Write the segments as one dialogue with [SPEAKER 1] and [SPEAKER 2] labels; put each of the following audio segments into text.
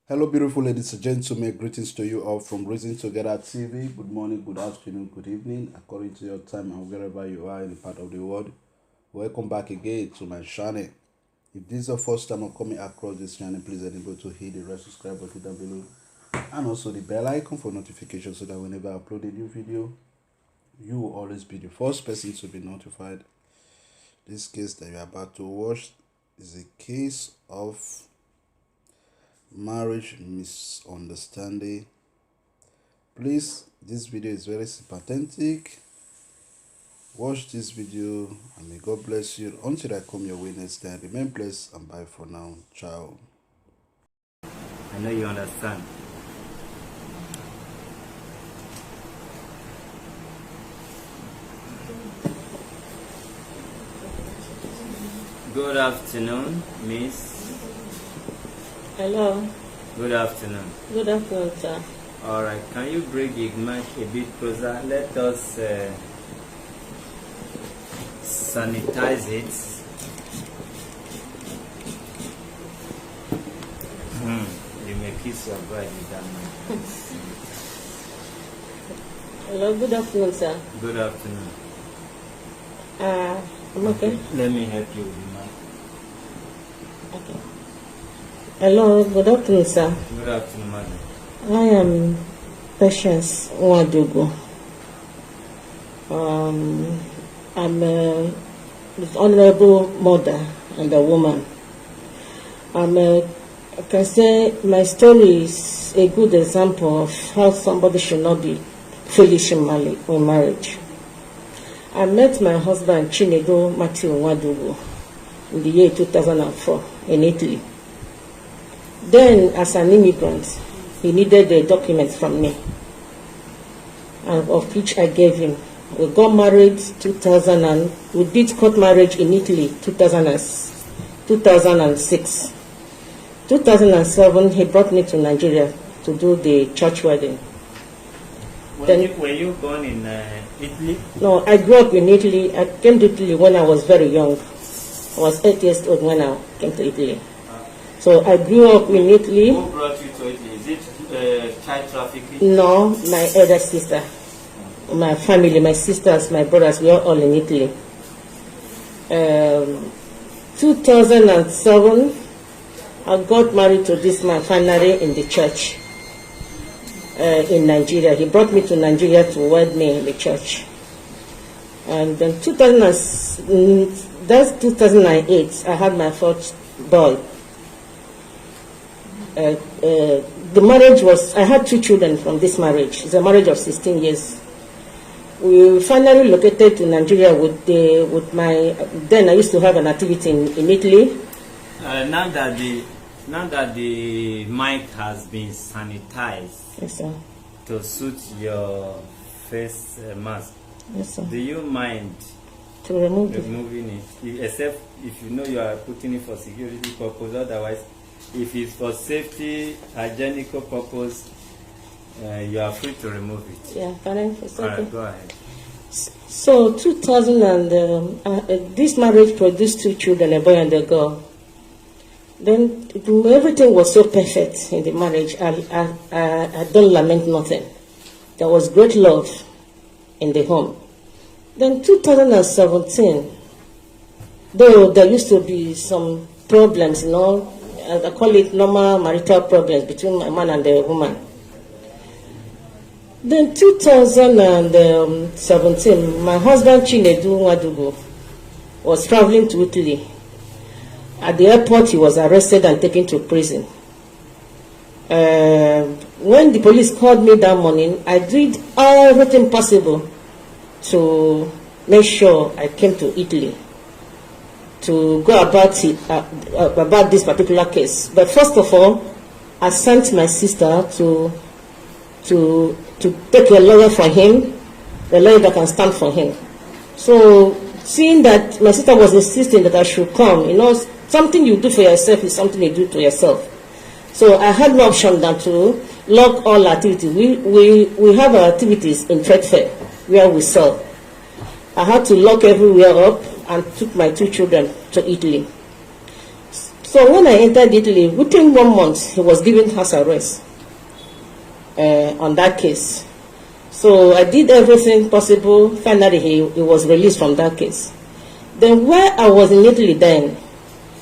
[SPEAKER 1] Hello, beautiful ladies and gentlemen. Greetings to you all from Raising Together TV. Good morning, good afternoon, good evening, according to your time and wherever you are in the part of the world. Welcome back again to my channel. If this is your first time of coming across this channel, please enable to hit the red subscribe button down below and also the bell icon for notifications so that whenever I upload a new video, you will always be the first person to be notified. This case that you are about to watch is a case of marriage misunderstanding. Please, this video is very sympathetic. Watch this video and may God bless you until I come your way next time. Remain blessed and bye for now. Ciao.
[SPEAKER 2] I know you understand. Good afternoon, Miss.
[SPEAKER 3] Hello.
[SPEAKER 2] Good afternoon.
[SPEAKER 3] Good afternoon, sir.
[SPEAKER 2] All right. Can you bring the mic a bit closer? Let us sanitize it. You may kiss your bride with that mic.
[SPEAKER 3] Hello. Good afternoon, sir.
[SPEAKER 2] Good afternoon.
[SPEAKER 3] I'm okay.
[SPEAKER 2] Let me help you with the mic.
[SPEAKER 3] Okay. Hello. Good afternoon, sir.
[SPEAKER 2] Good afternoon, madam.
[SPEAKER 3] I am Patience Nwadiugwu. I'm a honorable mother and a woman. I can say my story is a good example of how somebody should not be foolish in marriage. I met my husband Chinedu Mathew Nwadiugwu in the year 2004 in Italy. Then, as an immigrant, he needed the documents from me, and of which I gave him. We got married 2000 and we did court marriage in Italy 2006. 2007, he brought me to Nigeria to do the church wedding.
[SPEAKER 2] Were you born in Italy?
[SPEAKER 3] No, I grew up in Italy. I came to Italy when I was very young. I was 8 years old when I came to Italy. So I grew up in Italy.
[SPEAKER 2] Who brought you to Italy? Is it child trafficking?
[SPEAKER 3] No, my elder sister. My family, my sisters, my brothers, we are all in Italy. 2007, I got married to this man finally in the church in Nigeria. He brought me to Nigeria to wed me in the church. And then that's 2008, I had my first boy. The marriage was, I had 2 children from this marriage. It's a marriage of 16 years. We finally located to Nigeria with my, then I used to have an activity in Italy.
[SPEAKER 2] Now that the mic has been sanitized,
[SPEAKER 3] Yes, sir.
[SPEAKER 2] to suit your face mask,
[SPEAKER 3] Yes, sir.
[SPEAKER 2] do you mind
[SPEAKER 3] To remove it.
[SPEAKER 2] removing it? Except if you know you are putting it for security purpose, otherwise if it's for safety, hygienic purpose, you are free to remove it.
[SPEAKER 3] Yeah, can I? It's okay.
[SPEAKER 2] Alright, go ahead.
[SPEAKER 3] So 2000 and this marriage produced 2 children, a boy and a girl. Then everything was so perfect in the marriage. I don't lament nothing. There was great love in the home. Then 2017, though there used to be some problems, you know, I call it normal marital problems between a man and a woman. Then 2017, my husband Chinedu Nwadiugwu was traveling to Italy. At the airport, he was arrested and taken to prison. When the police called me that morning, I did everything possible to make sure I came to Italy to go about it, about this particular case. But first of all, I sent my sister to take a lawyer for him, a lawyer that can stand for him. So, seeing that my sister was insisting that I should come, you know, something you do for yourself is something you do to yourself. So I had no option than to lock all activities. We have our activities in trade fair where we sell. I had to lock everywhere up and took my 2 children to Italy. So when I entered Italy, within 1 month, he was given house arrest on that case. So I did everything possible. Finally, he was released from that case. Then while I was in Italy then,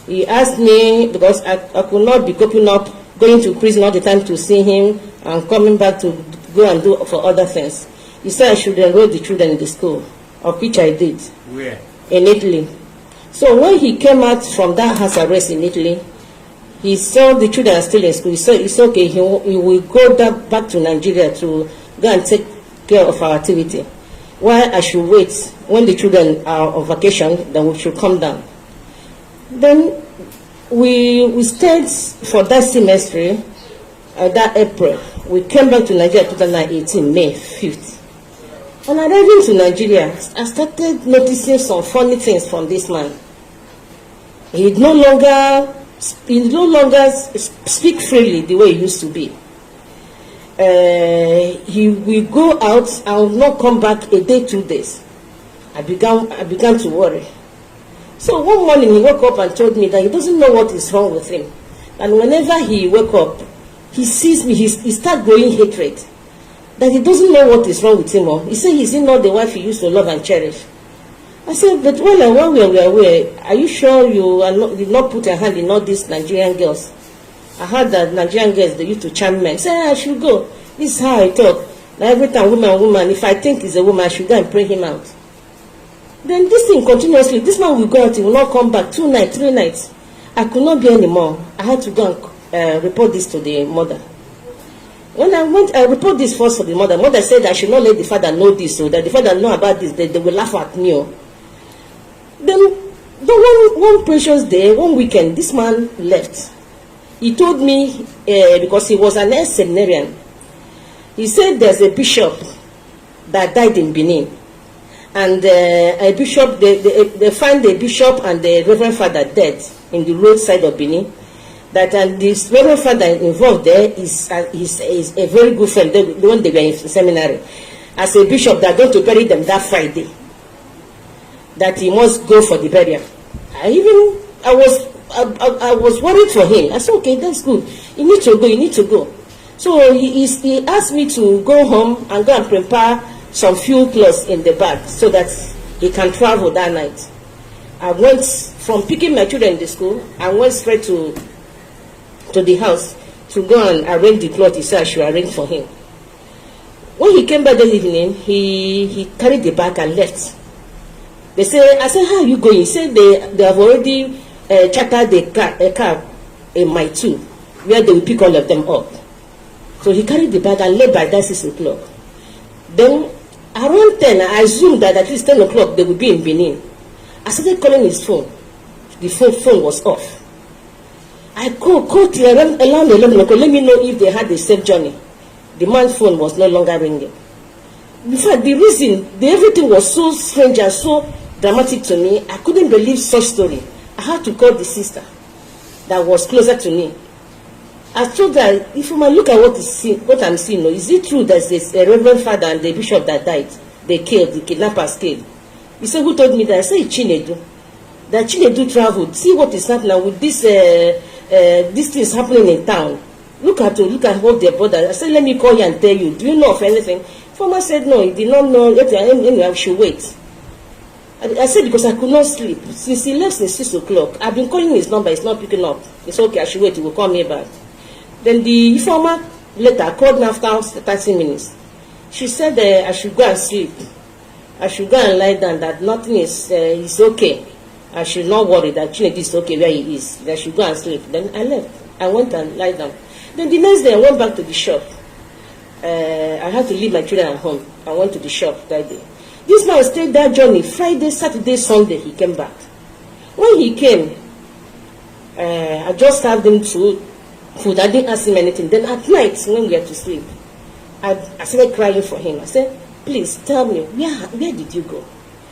[SPEAKER 3] he asked me, because I could not be coping up, going to prison all the time to see him and coming back to go and do for other things. He said I should enroll the children in the school, of which I did.
[SPEAKER 2] Where?
[SPEAKER 3] In Italy. So when he came out from that house arrest in Italy, he saw the children are still in school. He said it's okay, he will go back to Nigeria to go and take care of our activity. While I should wait, when the children are on vacation, then we should come down. Then we stayed for that semester, that April. We came back to Nigeria 2018, May 5th. On arriving to Nigeria, I started noticing some funny things from this man. He no longer speak freely the way he used to be. He will go out and will not come back a day, 2 days. I began to worry. So one morning he woke up and told me that he doesn't know what is wrong with him. And whenever he wake up, he sees me, he starts growing hatred. That he doesn't know what is wrong with him. He said he's not the wife he used to love and cherish. I said, but when we are aware, are you sure you did not put a hand in all these Nigerian girls? I heard that Nigerian girls, they used to charm men. Say, I should go. This is how I talk. Now every time woman, if I think it's a woman, I should go and pray him out. Then this thing continuously, this man will go out, he will not come back. 2 nights, 3 nights. I could not be anymore. I had to go and report this to the mother. When I went, I report this first to the mother. Mother said I should not let the father know this, so that the father know about this, they will laugh at me. Then one precious day, one weekend, this man left. He told me, because he was an ex-seminarian, he said there's a bishop that died in Benin. And a bishop, they find the bishop and the reverend father dead in the roadside of Benin. That and this reverend father involved there is a very good friend, the one they were in seminary. As a bishop, they're going to bury them that Friday. That he must go for the burial. I was worried for him. I said, okay, that's good. You need to go. So he asked me to go home and go and prepare some few clothes in the bag so that he can travel that night. I went from picking my children in the school, I went straight to the house to go and arrange the clothes he said I should arrange for him. When he came back that evening, he carried the bag and left. I said, how are you going? He said they have already chartered a car in my 2, where they will pick all of them up. So he carried the bag and left by that 6 o'clock. Then around 10, I assumed that at least 10 o'clock they would be in Benin. I started calling his phone. The phone was off. I called till around 11 o'clock. Let me know if they had a safe journey. The man's phone was no longer ringing. In fact, the reason, everything was so strange and so dramatic to me, I couldn't believe such story. I had to call the sister that was closer to me. I told her, if you might look at what I'm seeing, is it true that there's a reverend father and the bishop that died? They killed, the kidnappers killed. He said, who told me that? I said, Chinedu. That Chinedu traveled. See what is happening with this things happening in town. Look at what their brother. I said, let me call you and tell you. Do you know of anything? Farmer said, no, he did not know. Anyway, I should wait. I said, because I could not sleep. Since he left since 6 o'clock, I've been calling his number, it's not picking up. It's okay, I should wait, he will call me back. Then the informer later called me after 30 minutes. She said I should go and sleep. I should go and lie down, that nothing is okay. I should not worry that Chinedu is okay where he is. That I should go and sleep. Then I left. I went and lie down. Then the next day I went back to the shop. I had to leave my children at home. I went to the shop that day. This man stayed that journey Friday, Saturday, Sunday. He came back. When he came, I just served him food. I didn't ask him anything. Then at night, when we had to sleep, I started crying for him. I said, please tell me, where did you go?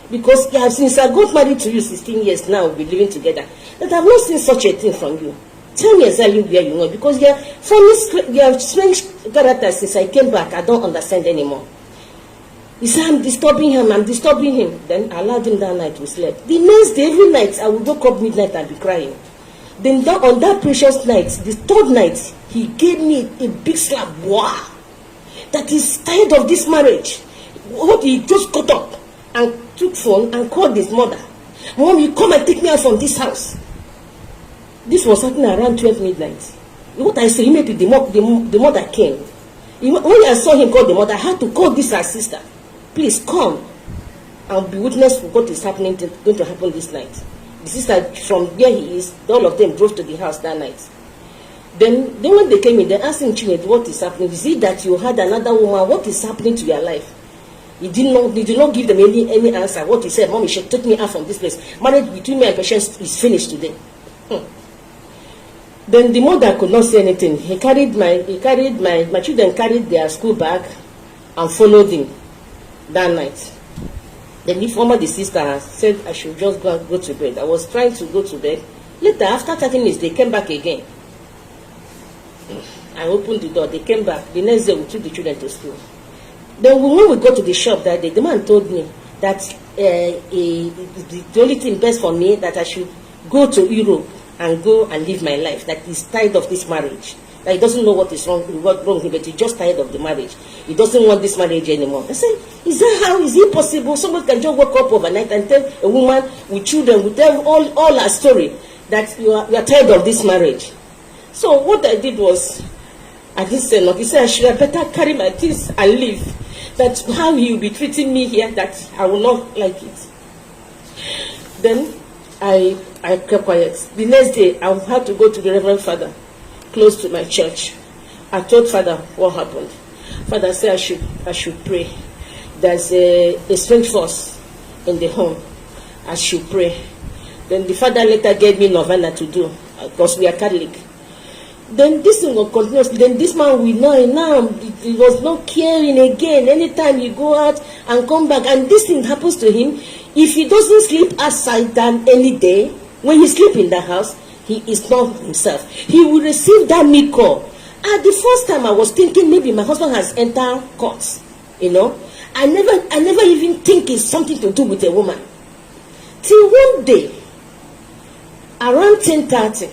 [SPEAKER 3] Because since I got married to you 16 years now, we've been living together, that I've not seen such a thing from you. Tell me exactly where you are, because you are strange characters. Since I came back, I don't understand anymore. He said, I'm disturbing him. Then I allowed him that night to sleep. The next day, every night, I would wake up midnight and be crying. Then on that precious night, the third night, he gave me a big slap. Wow! That he's tired of this marriage. What, he just got up and took phone and called his mother. Mom, you come and take me out from this house. This was happening around 12 midnight. What I saw, immediately the mother came. When I saw him call the mother, I had to call this her sister. Please come and be witness for what is happening going to happen this night. The sister from where he is, all of them drove to the house that night. Then when they came in, they asked him, Chinedu, what is happening? Is it that you had another woman? What is happening to your life? He did not give them any answer. What he said, Mommy, she took me out from this place. Marriage between me and Patience is finished today. Then the mother could not say anything. My children carried their school bag and followed him that night. Then the sister said I should just go to bed. I was trying to go to bed. Later, after 30 minutes, they came back again. I opened the door. They came back. The next day, we took the children to school. Then when we got to the shop that day, the man told me that the only thing best for me that I should go to Europe and go and live my life. That he's tired of this marriage. That he doesn't know what is wrong with him, but he's just tired of the marriage. He doesn't want this marriage anymore. I said, is it possible? Someone can just wake up overnight and tell a woman with children, will tell all her story that you are tired of this marriage. So what I did was, I didn't say nothing. He said I should have better carry my things and leave. That's how he will be treating me here, that I will not like it. Then I kept quiet. The next day, I had to go to the Reverend Father, close to my church. I told Father what happened. Father said I should pray. There's a strange force in the home. I should pray. Then the Father later gave me novena to do, because we are Catholic. Then this thing will continue. Then this man will now he was not caring again. Anytime he go out and come back, and this thing happens to him. If he doesn't sleep outside than any day, when he sleep in the house, he is not himself. He will receive that mid call. At the first time, I was thinking maybe my husband has entered court. I never even think it's something to do with a woman. Till one day, around 10:30.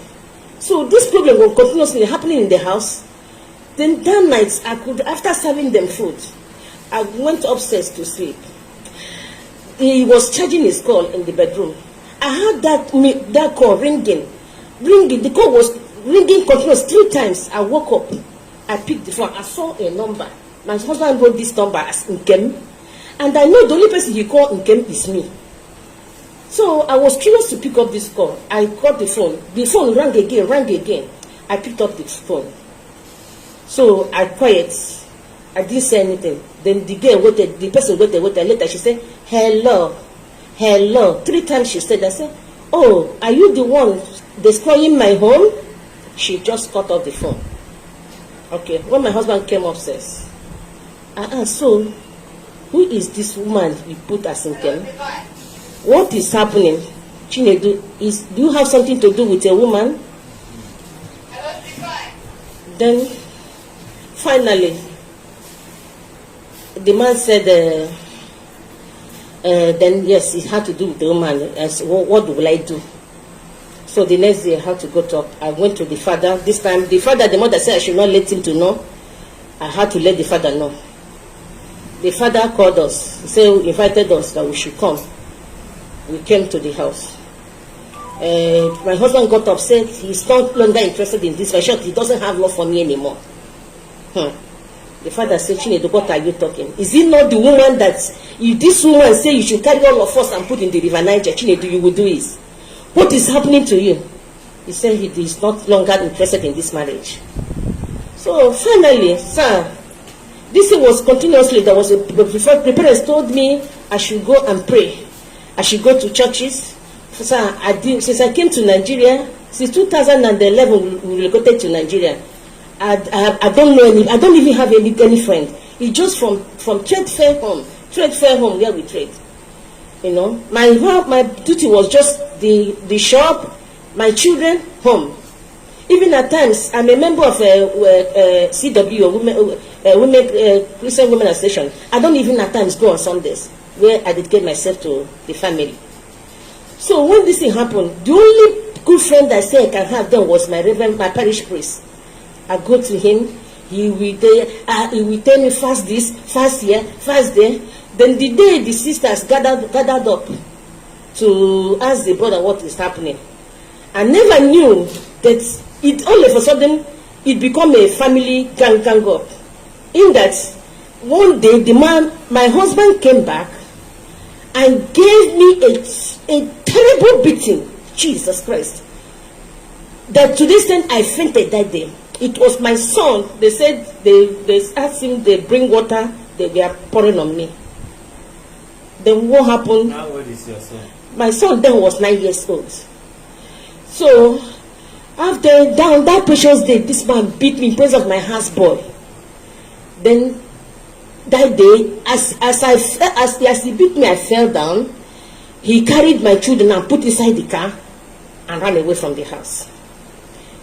[SPEAKER 3] So this problem was continuously happening in the house. Then that night, after serving them food, I went upstairs to sleep. He was charging his call in the bedroom. I heard that call ringing. The call was ringing continuously 3 times. I woke up. I picked the phone. I saw a number. My husband wrote this number as Nkem. And I know the only person he called Nkem is me. So I was curious to pick up this call. I got the phone. The phone rang again. I picked up the phone. So I quiet. I didn't say anything. Then the girl waited. The person waited. Later she said, hello. 3 times she said. I said, oh, are you the one destroying my home? She just cut off the phone. Okay. When my husband came upstairs, I asked, so who is this woman you put as Nkem? What is happening? Chinedu, do you have something to do with a woman? Then, finally, the man said, then yes, it had to do with the woman. I said, what will I do? So the next day I had to go talk. I went to the father. This time, the mother said I should not let him to know. I had to let the father know. The father called us. He said, he invited us that we should come. We came to the house. My husband got upset. He's no longer interested in this. He doesn't have love for me anymore. The father said, Chinedu, what are you talking? Is it not the woman that, if this woman say you should carry all of us and put in the river Niger, Chinedu, you will do it? What is happening to you? He said he is not longer interested in this marriage. So finally, sir, this was continuously. There was the parents told me I should go and pray. I should go to churches. Sir, since I came to Nigeria, since 2011 we relocated to Nigeria. I don't know any. I don't even have any friend. It's just from trade fair home where we trade. My duty was just the shop, my children, home. Even at times, I'm a member of CW, Christian Women Association. I don't even at times go on Sundays, where I dedicate myself to the family. So when this thing happened, the only good friend I say I can have then was my reverend, my parish priest. I go to him. He will tell me fast this, fast here, fast there. Then the day the sisters gathered up to ask the brother what is happening, I never knew that it all of a sudden it become a family gang up. In that one day the man, my husband, came back and gave me a terrible beating. Jesus Christ! That to this end I fainted that day. It was my son. They said they asked him, they bring water, they were pouring on me. Then what happened?
[SPEAKER 2] How old is your son?
[SPEAKER 3] My son then was 9 years old. So after that precious day, this man beat me in presence of my houseboy. Then that day, as he beat me, I fell down. He carried my children and put inside the car and ran away from the house.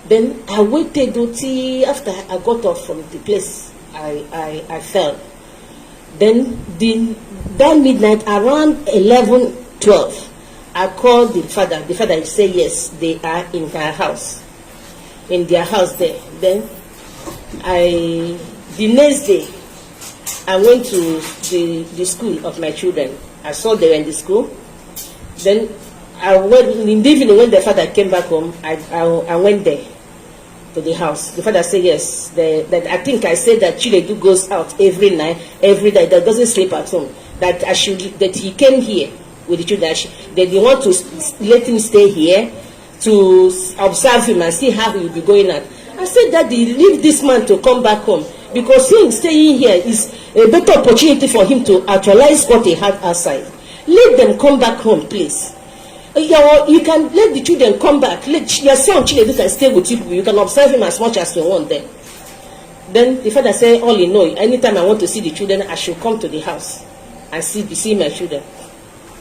[SPEAKER 3] Then I waited till after I got off from the place I fell. Then that midnight around 11:12, I called the father. The father said yes, they are in their house there. Then the next day I went to the school of my children. I saw they were in the school. Then I went in the evening when the father came back home. I went there to the house. The father said yes. That I think I said that Chinedu goes out every night, that doesn't sleep at home. That he came here with the children. That they want to let him stay here to observe him and see how he will be going out. I said that they leave this man to come back home, because him staying here is a better opportunity for him to actualize what he had outside. Let them come back home, please. You can let the children come back. Let your son Chinedu can stay with you. You can observe him as much as you want them. Then the father said, all you know, anytime I want to see the children, I should come to the house and see my children.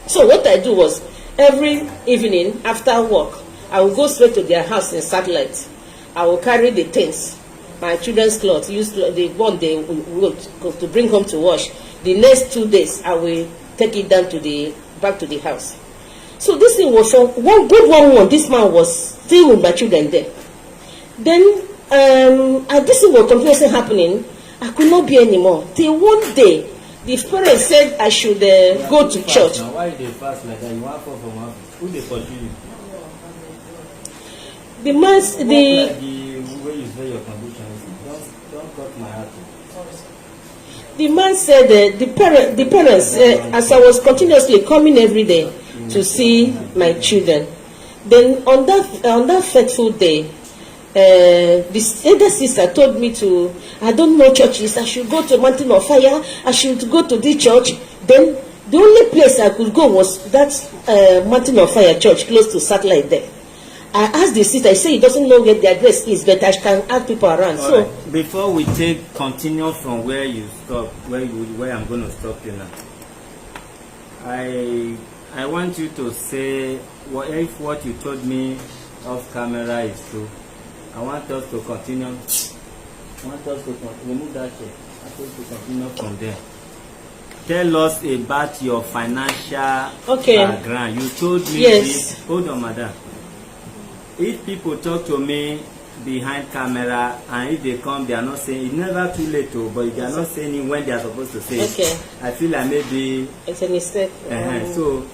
[SPEAKER 3] So what I do was, every evening after work, I will go straight to their house in Satellite. I will carry the things, my children's clothes, the one they wrote to bring home to wash. The next 2 days, I will take it down back to the house. So this thing was one good one. This man was still with my children there. Then this thing was continuously happening. I could not be anymore. Till one day, the parents said I should go to church.
[SPEAKER 2] Now, why they fast like that? You want for from one? Who they pursue you?
[SPEAKER 3] The man,
[SPEAKER 2] the way you say your conditions, don't cut my heart.
[SPEAKER 3] The man said the parents as I was continuously coming every day to see my children. Then on that fateful day, this elder sister told me I don't know churches, I should go to Mountain of Fire, I should go to this church. Then the only place I could go was that Mountain of Fire church close to Satellite there. I asked the sister, I say he doesn't know where the address is, but I can ask people around.
[SPEAKER 2] All right. Before we continue from where you stop, where I'm going to stop you now, I want you to say if what you told me off camera is true. I want us to continue. Remove that chair. I want to continue from there. Tell us about your financial background. You told me this. Hold on, madam. If people talk to me behind camera and if they come, they are not saying, it's never too late, but they are not saying it when they are supposed to say it. I feel like maybe
[SPEAKER 3] it's a mistake.
[SPEAKER 2] So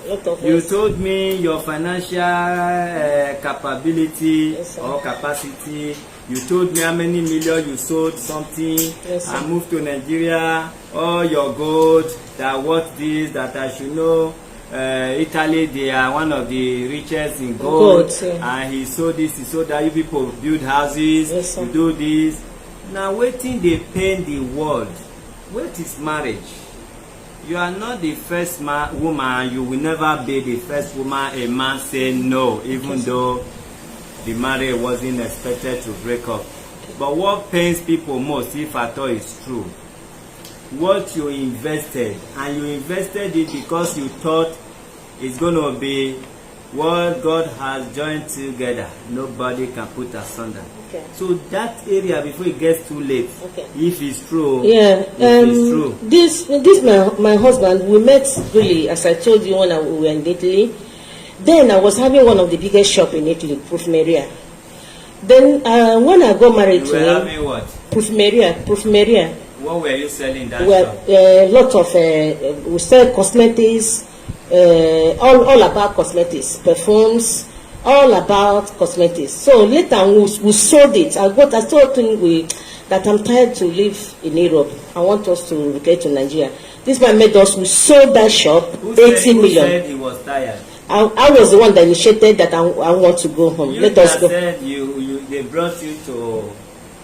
[SPEAKER 2] you told me your financial capability or capacity. You told me how many million you sold something. I moved to Nigeria. All your gold, that what this, that I should know. Italy, they are one of the richest in gold, and he sold this, he sold that. You people build houses, you do this. Now waiting, they paint the world. What is marriage? You are not the first woman, you will never be the first woman a man say no, even though the marriage wasn't expected to break up. But what pains people most, if at all, is true. What you invested, and you invested it because you thought it's going to be what God has joined together. Nobody can put asunder. So that area, before it gets too late, if it's true, if it's true.
[SPEAKER 3] This my husband, we met really, as I told you when we were in Italy. Then I was having one of the biggest shop in Italy, Profumeria. Then when I got married
[SPEAKER 2] to him, having what?
[SPEAKER 3] Profumeria.
[SPEAKER 2] What were you selling that
[SPEAKER 3] shop? A lot of we sell cosmetics, all about cosmetics, perfumes, all about cosmetics. So later we sold it. I told him that I'm tired to live in Europe. I want us to relocate to Nigeria. This man made us. We sold that shop. 80 million. Who
[SPEAKER 2] said he was tired?
[SPEAKER 3] I was the one that initiated that I want to go home.
[SPEAKER 2] Let us go. Said they brought you to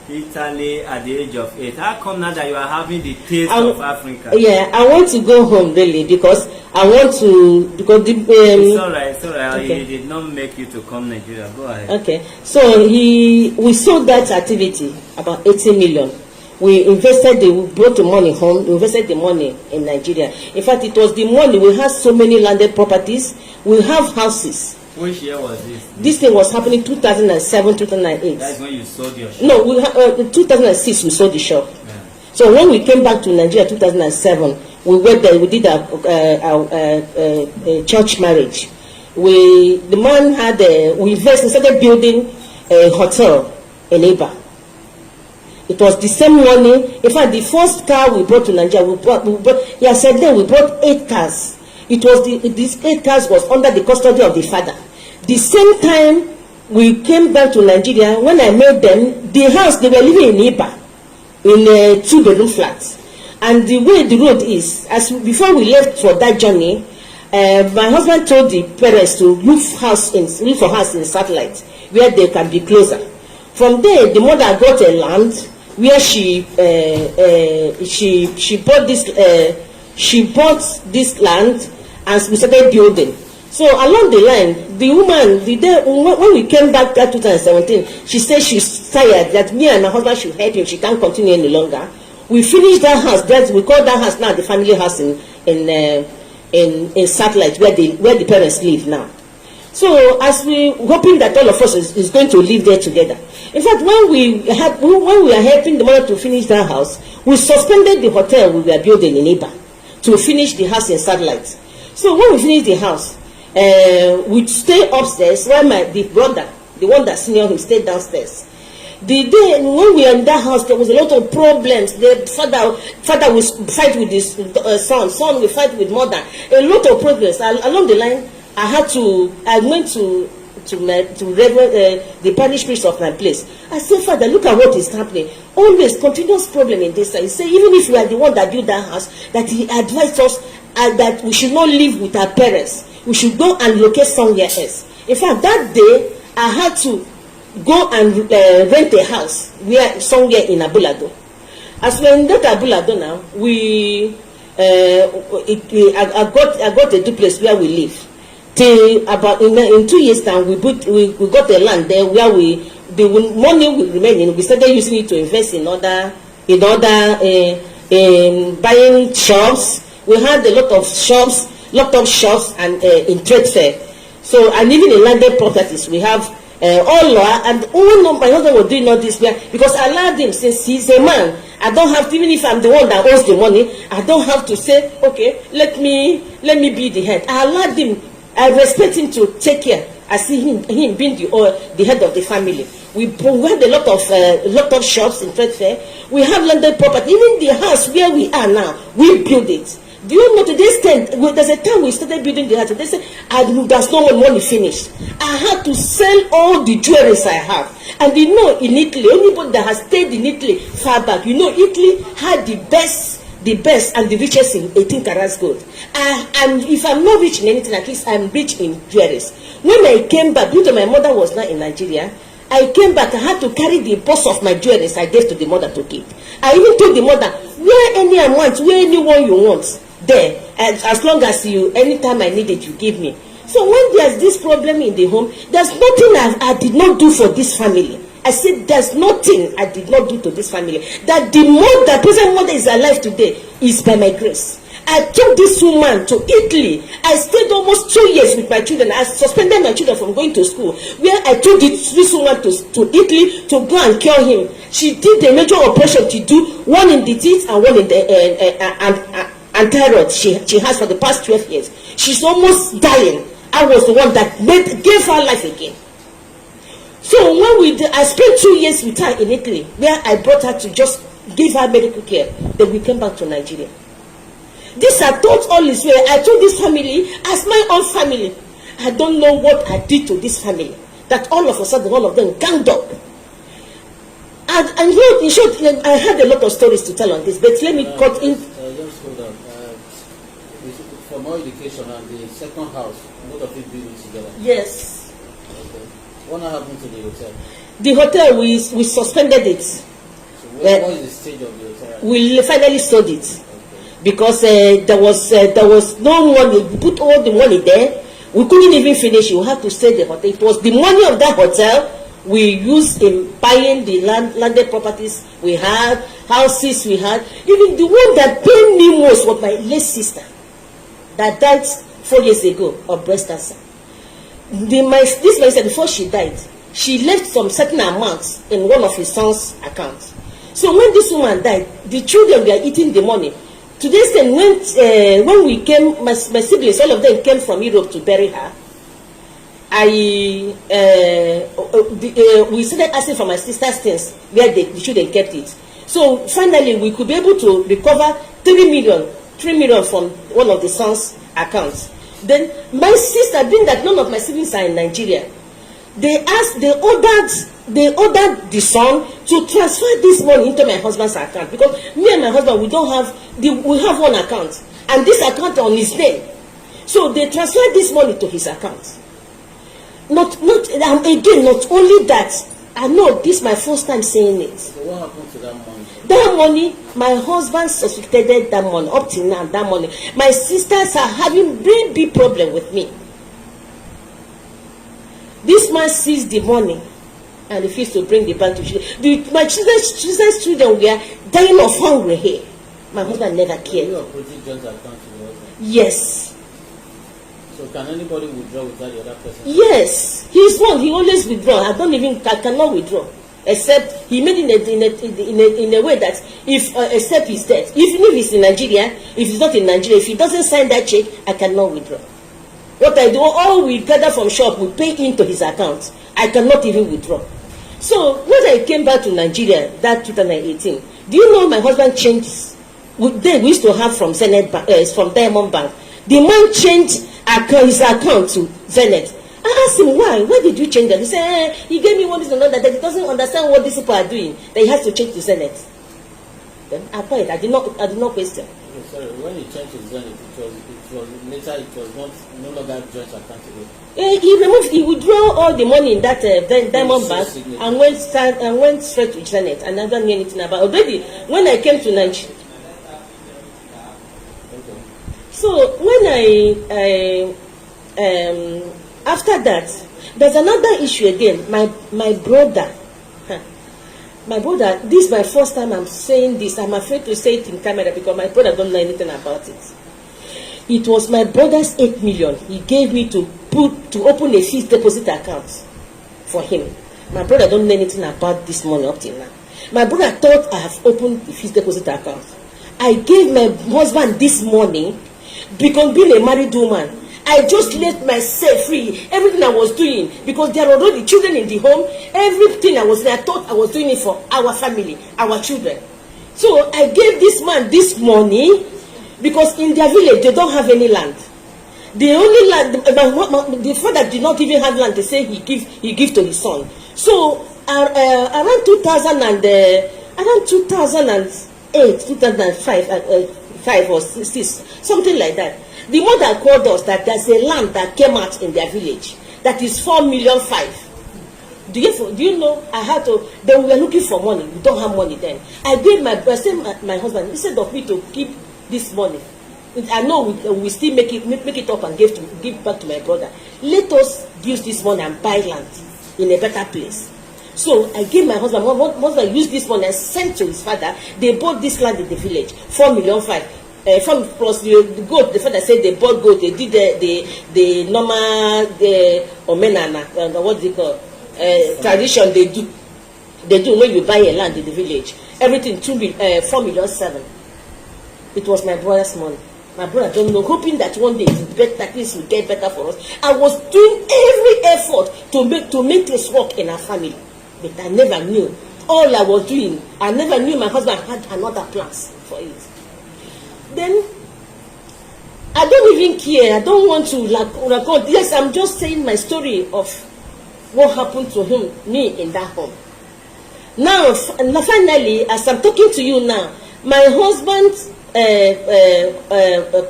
[SPEAKER 2] Italy at the age of 8. How come now that you are having the taste of Africa?
[SPEAKER 3] Yeah, I want to go home really because I want to
[SPEAKER 2] it's alright. Okay. He did not make you to come Nigeria. Go ahead.
[SPEAKER 3] Okay, so we sold that activity about 80 million. We brought the money home, we invested the money in Nigeria. In fact, it was the money, we had so many landed properties, we have houses.
[SPEAKER 2] Which year was this?
[SPEAKER 3] This thing was happening 2007, 2008.
[SPEAKER 2] That's when you sold your shop?
[SPEAKER 3] No, in 2006 we sold the shop. Yeah. So when we came back to Nigeria 2007, we went there, we did a church marriage. We started building a hotel in Eba. It was the same money. In fact, the first car we brought to Nigeria, we brought 8 cars. It was these 8 cars was under the custody of the father. The same time we came back to Nigeria, when I met them, the house they were living in Iba, in a 2-bedroom flat. And the way the road is, before we left for that journey, my husband told the parents to look for house in satellite where they can be closer. From there, the mother got a land where she bought this land and we started building. So along the line, the woman, when we came back that 2017, she said she's tired, that me and my husband should help him. She can't continue any longer. We finished that house. We call that house now the family house in satellite where the parents live now. So as we hoping that all of us is going to live there together. In fact, when we were helping the mother to finish that house, we suspended the hotel we were building in Iba to finish the house in satellite. So when we finished the house, we stay upstairs while the brother, the one that senior him, stayed downstairs. The day when we were in that house, there was a lot of problems. The father will fight with his son will fight with mother. A lot of problems. Along the line, I went to the parish priest of my place. I said, Father, look at what is happening. Always continuous problem in this. I say, even if we are the one that built that house, that he advised us that we should not live with our parents. We should go and locate somewhere else. In fact, that day, I had to go and rent a house somewhere in Abulado. As we are in that Abulado now, I got a duplex where we live. Till about in 2 years time, we got a land there where the money will remain in. We started using it to invest in other buying shops. We had a lot of shops and in trade fair. So and even in landed properties, we have all law and my husband was doing all this because I allowed him, since he's a man. I don't have to, even if I'm the one that owns the money, I don't have to say, okay, let me be the head. I allowed him. I respect him to take care. I see him being the head of the family. We had a lot of shops in trade fair. We have landed property. Even the house where we are now, we build it. Do you know to this extent? There's a time we started building the house. They said, there's no money finished. I had to sell all the jewelries I have. And in Italy, anybody that has stayed in Italy far back, Italy had the best and the richest in 18 carats gold. And if I'm not rich in anything, at least I'm rich in jewelries. When I came back, due to my mother was not in Nigeria, I came back. I had to carry the box of my jewelries I gave to the mother to keep. I even told the mother, where anyone you want, there. As long as anytime I need it, you give me. So when there's this problem in the home, there's nothing I did not do for this family. I said, there's nothing I did not do to this family. That the present mother is alive today is by my grace. I took this woman to Italy. I stayed almost 2 years with my children. I suspended my children from going to school, where I took this woman to Italy to go and cure him. She did a major operation to do, one in the teeth and one in the and thyroid she has for the past 12 years. She's almost dying. I was the one that gave her life again. So when I spent 2 years with her in Italy, where I brought her to just give her medical care. Then we came back to Nigeria. This I thought all is well. I told this family as my own family. I don't know what I did to this family. That all of a sudden, all of them ganged up. And in short, I had a lot of stories to tell on this, but let me cut in.
[SPEAKER 1] Just hold on. For more education and the second house, both of you build it together.
[SPEAKER 3] Yes.
[SPEAKER 1] Okay. What happened to the hotel?
[SPEAKER 3] The hotel, we suspended it.
[SPEAKER 1] So what is the stage of the hotel?
[SPEAKER 3] We finally sold it. Okay. Because there was no money. We put all the money there. We couldn't even finish. You have to sell the hotel. It was the money of that hotel we used in buying the landed properties we had, houses we had. Even the one that paid me most was my late sister that died 4 years ago of breast cancer. My sister, before she died, she left some certain amounts in one of his son's accounts. So when this woman died, the children were eating the money. To this end, when we came, my siblings, all of them came from Europe to bury her. We started asking for my sister's things where the children kept it. So finally, we could be able to recover 3 million from one of the son's accounts. Then my sister, being that none of my siblings are in Nigeria, they ordered the son to transfer this money into my husband's account, because me and my husband, we have one account and this account on his name. So they transferred this money to his account. Not only that, I know this is my first time saying it.
[SPEAKER 1] So what happened to that money?
[SPEAKER 3] That money, my husband suspected that money. Up till now, that money. My sisters are having very big problem with me. This man seized the money and refused to bring the bank to children. My children's children were dying of hunger here. My husband never cared.
[SPEAKER 1] You are putting joint account to the husband?
[SPEAKER 3] Yes.
[SPEAKER 1] So can anybody withdraw without the other person?
[SPEAKER 3] Yes. He's one. He always withdraw. I cannot withdraw. Except he made it in a way that except he's dead. Even if he's in Nigeria, if he's not in Nigeria, if he doesn't sign that check, I cannot withdraw. What I do, all we gather from shop, we pay into his account. I cannot even withdraw. So when I came back to Nigeria, that 2018, do you know my husband changed? We used to have from Zenith Bank, from Diamond Bank. The man changed his account to Zenith. I asked him why. Why did you change that? He said he gave me one this and another, that he doesn't understand what these people are doing. That he has to change to Zenith. Then I quiet. I did not question.
[SPEAKER 1] Okay, sorry. When he changed to Zenith, it was no longer joint account again.
[SPEAKER 3] He withdrew all the money in that Diamond Bank and went straight to Zenith, and I don't know anything about. Already when I came to Nigeria. So when I after that, there's another issue again. My brother, this is my first time I'm saying this. I'm afraid to say it in camera because my brother don't know anything about it. It was my brother's 8 million he gave me to open a fixed deposit account for him. My brother don't know anything about this money up till now. My brother thought I have opened a fixed deposit account. I gave my husband this money because being a married woman, I just let myself free. Everything I was doing, because there are already children in the home, everything I thought I was doing it for our family, our children. So I gave this man this money because in their village they don't have any land. The only land, the father did not even have land. They say he give to his son. So around 2008, 2005. 5 or 6, something like that. The mother called us that there's a land that came out in their village that is 4.5 million. Do you know? I had to. They were looking for money. We don't have money then. I gave my husband, instead of me to keep this money, I know we still make it up and give back to my brother. Let us use this money and buy land in a better place. So I gave my husband, once I used this money and sent to his father, they bought this land in the village, 4.5 million. Plus the goat, the father said they bought goat, they did the normal omenana, what do you call, tradition they do when you buy a land in the village. Everything 4.7 million. It was my brother's money. My brother don't know, hoping that one day that things will get better for us. I was doing every effort to make this work in our family, but I never knew. All I was doing, I never knew my husband had another plans for it. Then I don't even care. I don't want to record. Yes, I'm just saying my story of what happened to me in that home. Now, finally, as I'm talking to you now, my husband's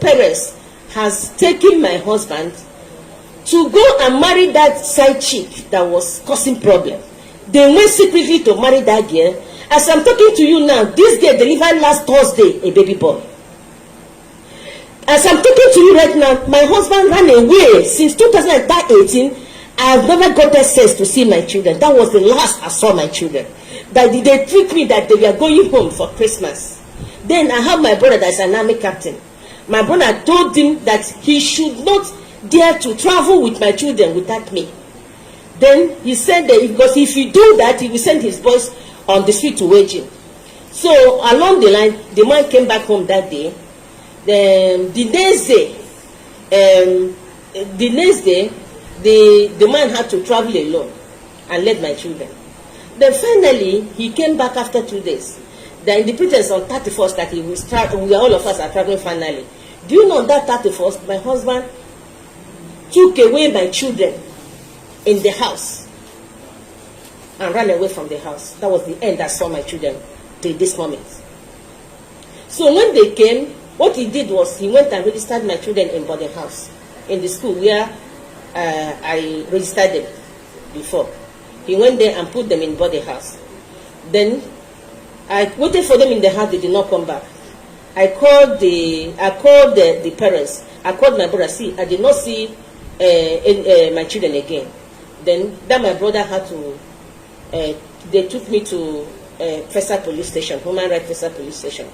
[SPEAKER 3] parents has taken my husband to go and marry that side chick that was causing problem. They went secretly to marry that girl. As I'm talking to you now, this girl delivered last Thursday a baby boy. As I'm talking to you right now, my husband ran away since 2018. I've never gotten sense to see my children. That was the last I saw my children. That they tricked me that they were going home for Christmas. Then I have my brother that's an army captain. My brother told him that he should not dare to travel with my children without me. Then he said that because if you do that, he will send his boys on the street to wage him. So along the line, the man came back home that day. Then the next day, the man had to travel alone and led my children. Then finally, he came back after 2 days. Then the pretense on 31st that he will start, all of us are traveling finally. Do you know on that 31st, my husband took away my children in the house and ran away from the house. That was the end I saw my children till this moment. So when they came, what he did was he went and registered my children in boarding house in the school where I registered them before. He went there and put them in boarding house. Then I waited for them in the house. They did not come back. I called the parents. I called my brother. See, I did not see my children again. Then my brother had to. They took me to Fesa police station, Human Rights Fesa police station,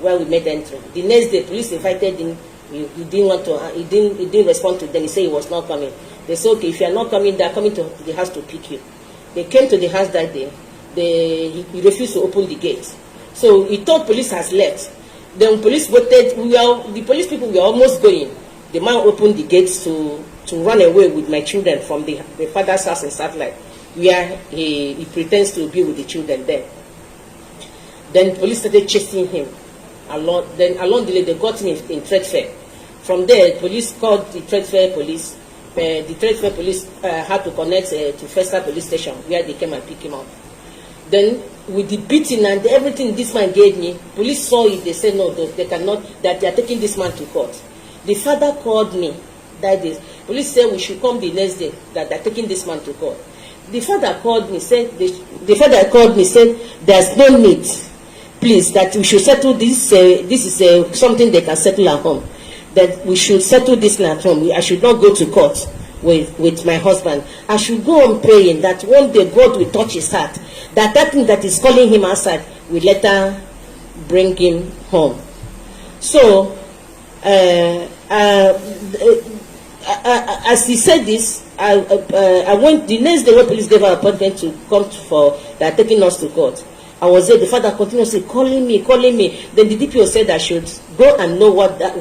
[SPEAKER 3] where we made entry. The next day, police invited him. He didn't want to. He didn't respond to them. He said he was not coming. They said, okay, if you are not coming, they are coming to the house to pick you. They came to the house that day. He refused to open the gate. So he thought police has left. Then police waited. The police people were almost going. The man opened the gates to run away with my children from the father's house in Satellite, where he pretends to be with the children there. Then police started chasing him. Along the way, they got him in trade fair. From there, police called the trade fair police. The trade fair police had to connect to Festa police station, where they came and picked him up. Then, with the beating and everything this man gave me, police saw it. They said no, they cannot. That they are taking this man to court. The father called me that day. Police said we should come the next day. That they are taking this man to court. The father called me. Said there's no need. Please, that we should settle this. This is something they can settle at home. That we should settle this at home. I should not go to court with my husband. I should go on praying that one day God will touch his heart. That thing that is calling him outside will later bring him home. So, as he said this, I went the next day when police gave an appointment to come for that taking us to court. I was there. The father continuously calling me. Then the DPO said I should go and know what that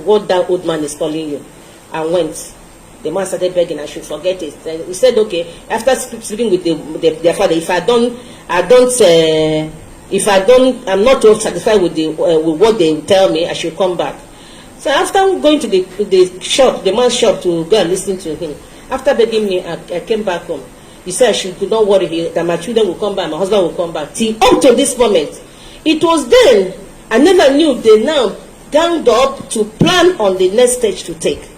[SPEAKER 3] old man is calling you. I went. The man started begging I should forget it. Then he said, okay. After speaking with their father, I'm not satisfied with what they tell me, I should come back. So after going to the shop, the man's shop, to go and listen to him, after begging me, I came back home. He said I should not worry, that my children will come back, my husband will come back. Till up to this moment, it was then I never knew they now ganged up to plan on the next stage to take.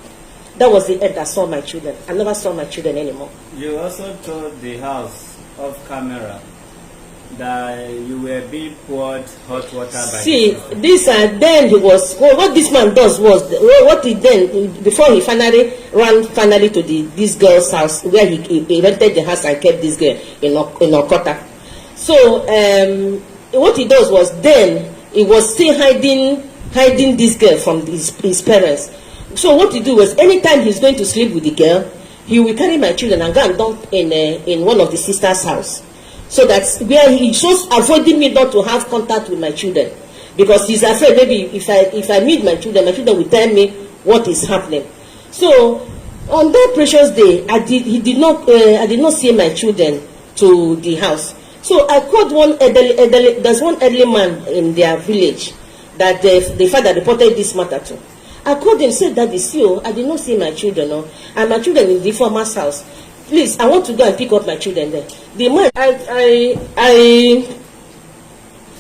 [SPEAKER 3] That was the end I saw my children. I never saw my children anymore.
[SPEAKER 2] You also told the house off camera that you were being poured hot water by
[SPEAKER 3] this then he was what this man does was what he then before he finally ran to this girl's house where he rented the house and kept this girl in Okota. So what he does was then he was still hiding this girl from his parents. So what he do was anytime he's going to sleep with the girl, he will carry my children and go and dump in one of the sisters' house. So that's where he's just avoiding me not to have contact with my children, because he's afraid maybe if I meet my children will tell me what is happening. So on that precious day, I did not see my children to the house. So I called there's one elderly man in their village that the father reported this matter to. I called him, said that I did not see my children, and my children in the former's house. Please, I want to go and pick up my children there. The man,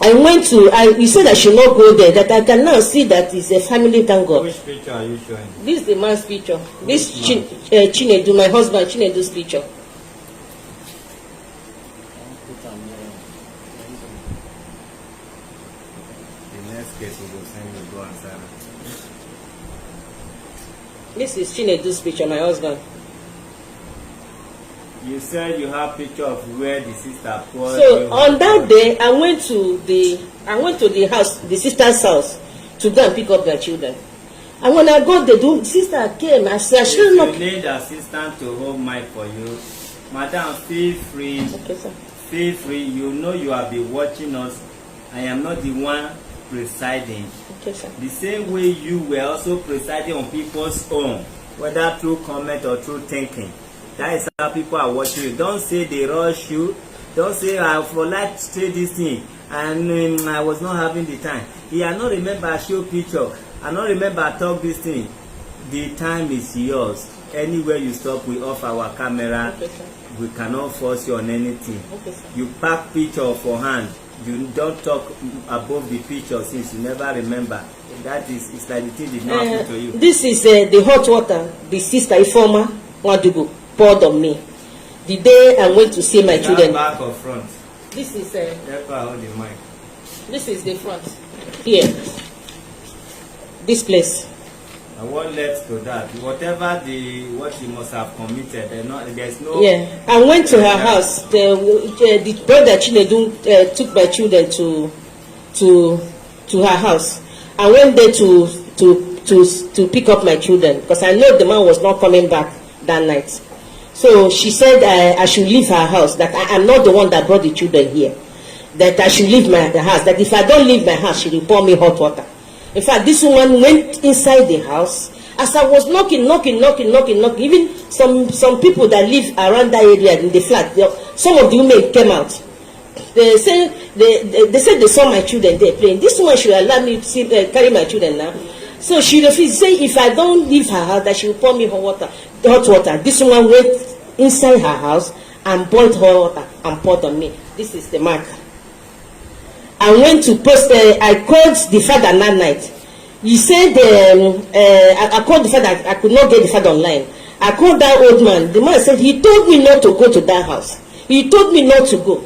[SPEAKER 3] I went to, he said I should not go there, that I can now see that it's a family, thank God.
[SPEAKER 2] Which picture are you showing?
[SPEAKER 3] This is the man's picture. This Chinedu, my husband, Chinedu's picture.
[SPEAKER 2] The next case we will send you go and sign.
[SPEAKER 3] This is Chinedu's picture, my husband.
[SPEAKER 2] You said you have picture of where the sister was.
[SPEAKER 3] So on that day, I went to the house, the sister's house, to go and pick up their children. And when I got the sister came. I said,
[SPEAKER 2] if you need assistant to hold mic for you, madam, feel free.
[SPEAKER 3] Okay, sir.
[SPEAKER 2] Feel free. You know you have been watching us. I am not the one presiding.
[SPEAKER 3] Okay, sir.
[SPEAKER 2] The same way you were also presiding on people's own, whether through comment or through thinking. That is how people are watching you. Don't say they rush you. Don't say I for like to say this thing and I was not having the time. I not remember I show picture. I not remember I talk this thing. The time is yours. Anywhere you stop, we off our camera.
[SPEAKER 3] Okay, sir.
[SPEAKER 2] We cannot force you on anything.
[SPEAKER 3] Okay, sir.
[SPEAKER 2] You pack picture for hand. You don't talk above the picture since you never remember. That is, it's like the thing did not happen to you.
[SPEAKER 3] This is the hot water the sister Ifoma Nwadiugwu poured on me the day I went to see my children.
[SPEAKER 2] Back or front?
[SPEAKER 3] This is
[SPEAKER 2] Hold the mic.
[SPEAKER 3] this is the front here. This place.
[SPEAKER 2] And what led to that? Whatever what you must have committed, there's no.
[SPEAKER 3] Yeah, I went to her house. The brother Chinedu took my children to her house. I went there to pick up my children because I know the man was not coming back that night. So she said I should leave her house, that I am not the one that brought the children here, that I should leave the house, that if I don't leave my house, she will pour me hot water. In fact, this woman went inside the house. As I was knocking, even some people that live around that area in the flat, some of the women came out. They said they saw my children there playing. This woman should allow me to carry my children now. So she refused, say if I don't leave her house, that she will pour me hot water. This woman went inside her house and boiled hot water and poured on me. This is the mark. I went to post. I called the father that night. He said, I called the father. I could not get the father online. I called that old man. The man said he told me not to go to that house. He told me not to go.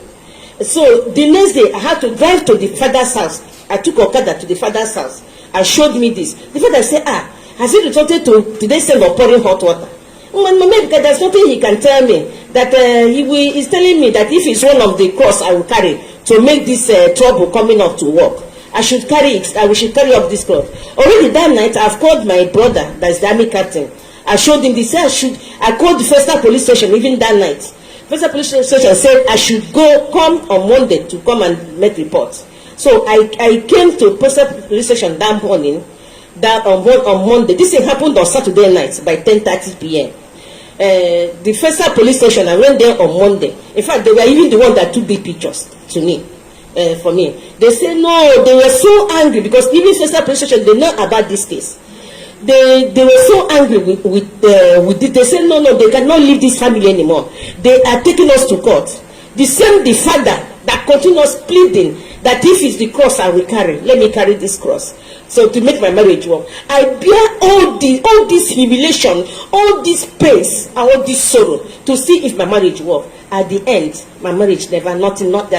[SPEAKER 3] So the next day, I had to drive to the father's house. I took Okada to the father's house. I showed me this. The father said, has he resorted to today send or pouring hot water? Because there's nothing he can tell me. That he's telling me that if it's one of the cross I will carry to make this trouble coming up to work, I should carry it. I should carry up this cross. Already that night, I've called my brother, that's the army captain. I showed him this. I called the first police station even that night. First police station said I should come on Monday to come and make reports. So I came to first police station that morning. That on Monday. This thing happened on Saturday night by 10:30 p.m. The first police station, I went there on Monday. In fact, they were even the one that took the pictures to me, for me. They said no, they were so angry because even first police station, they know about this case. They were so angry with it. They said no, they cannot leave this family anymore. They are taking us to court. The father that continues pleading that if it's the cross I will carry, let me carry this cross. So to make my marriage work, I bear all this humiliation, all this pain, all this sorrow to see if my marriage work. At the end, my marriage there's nothing like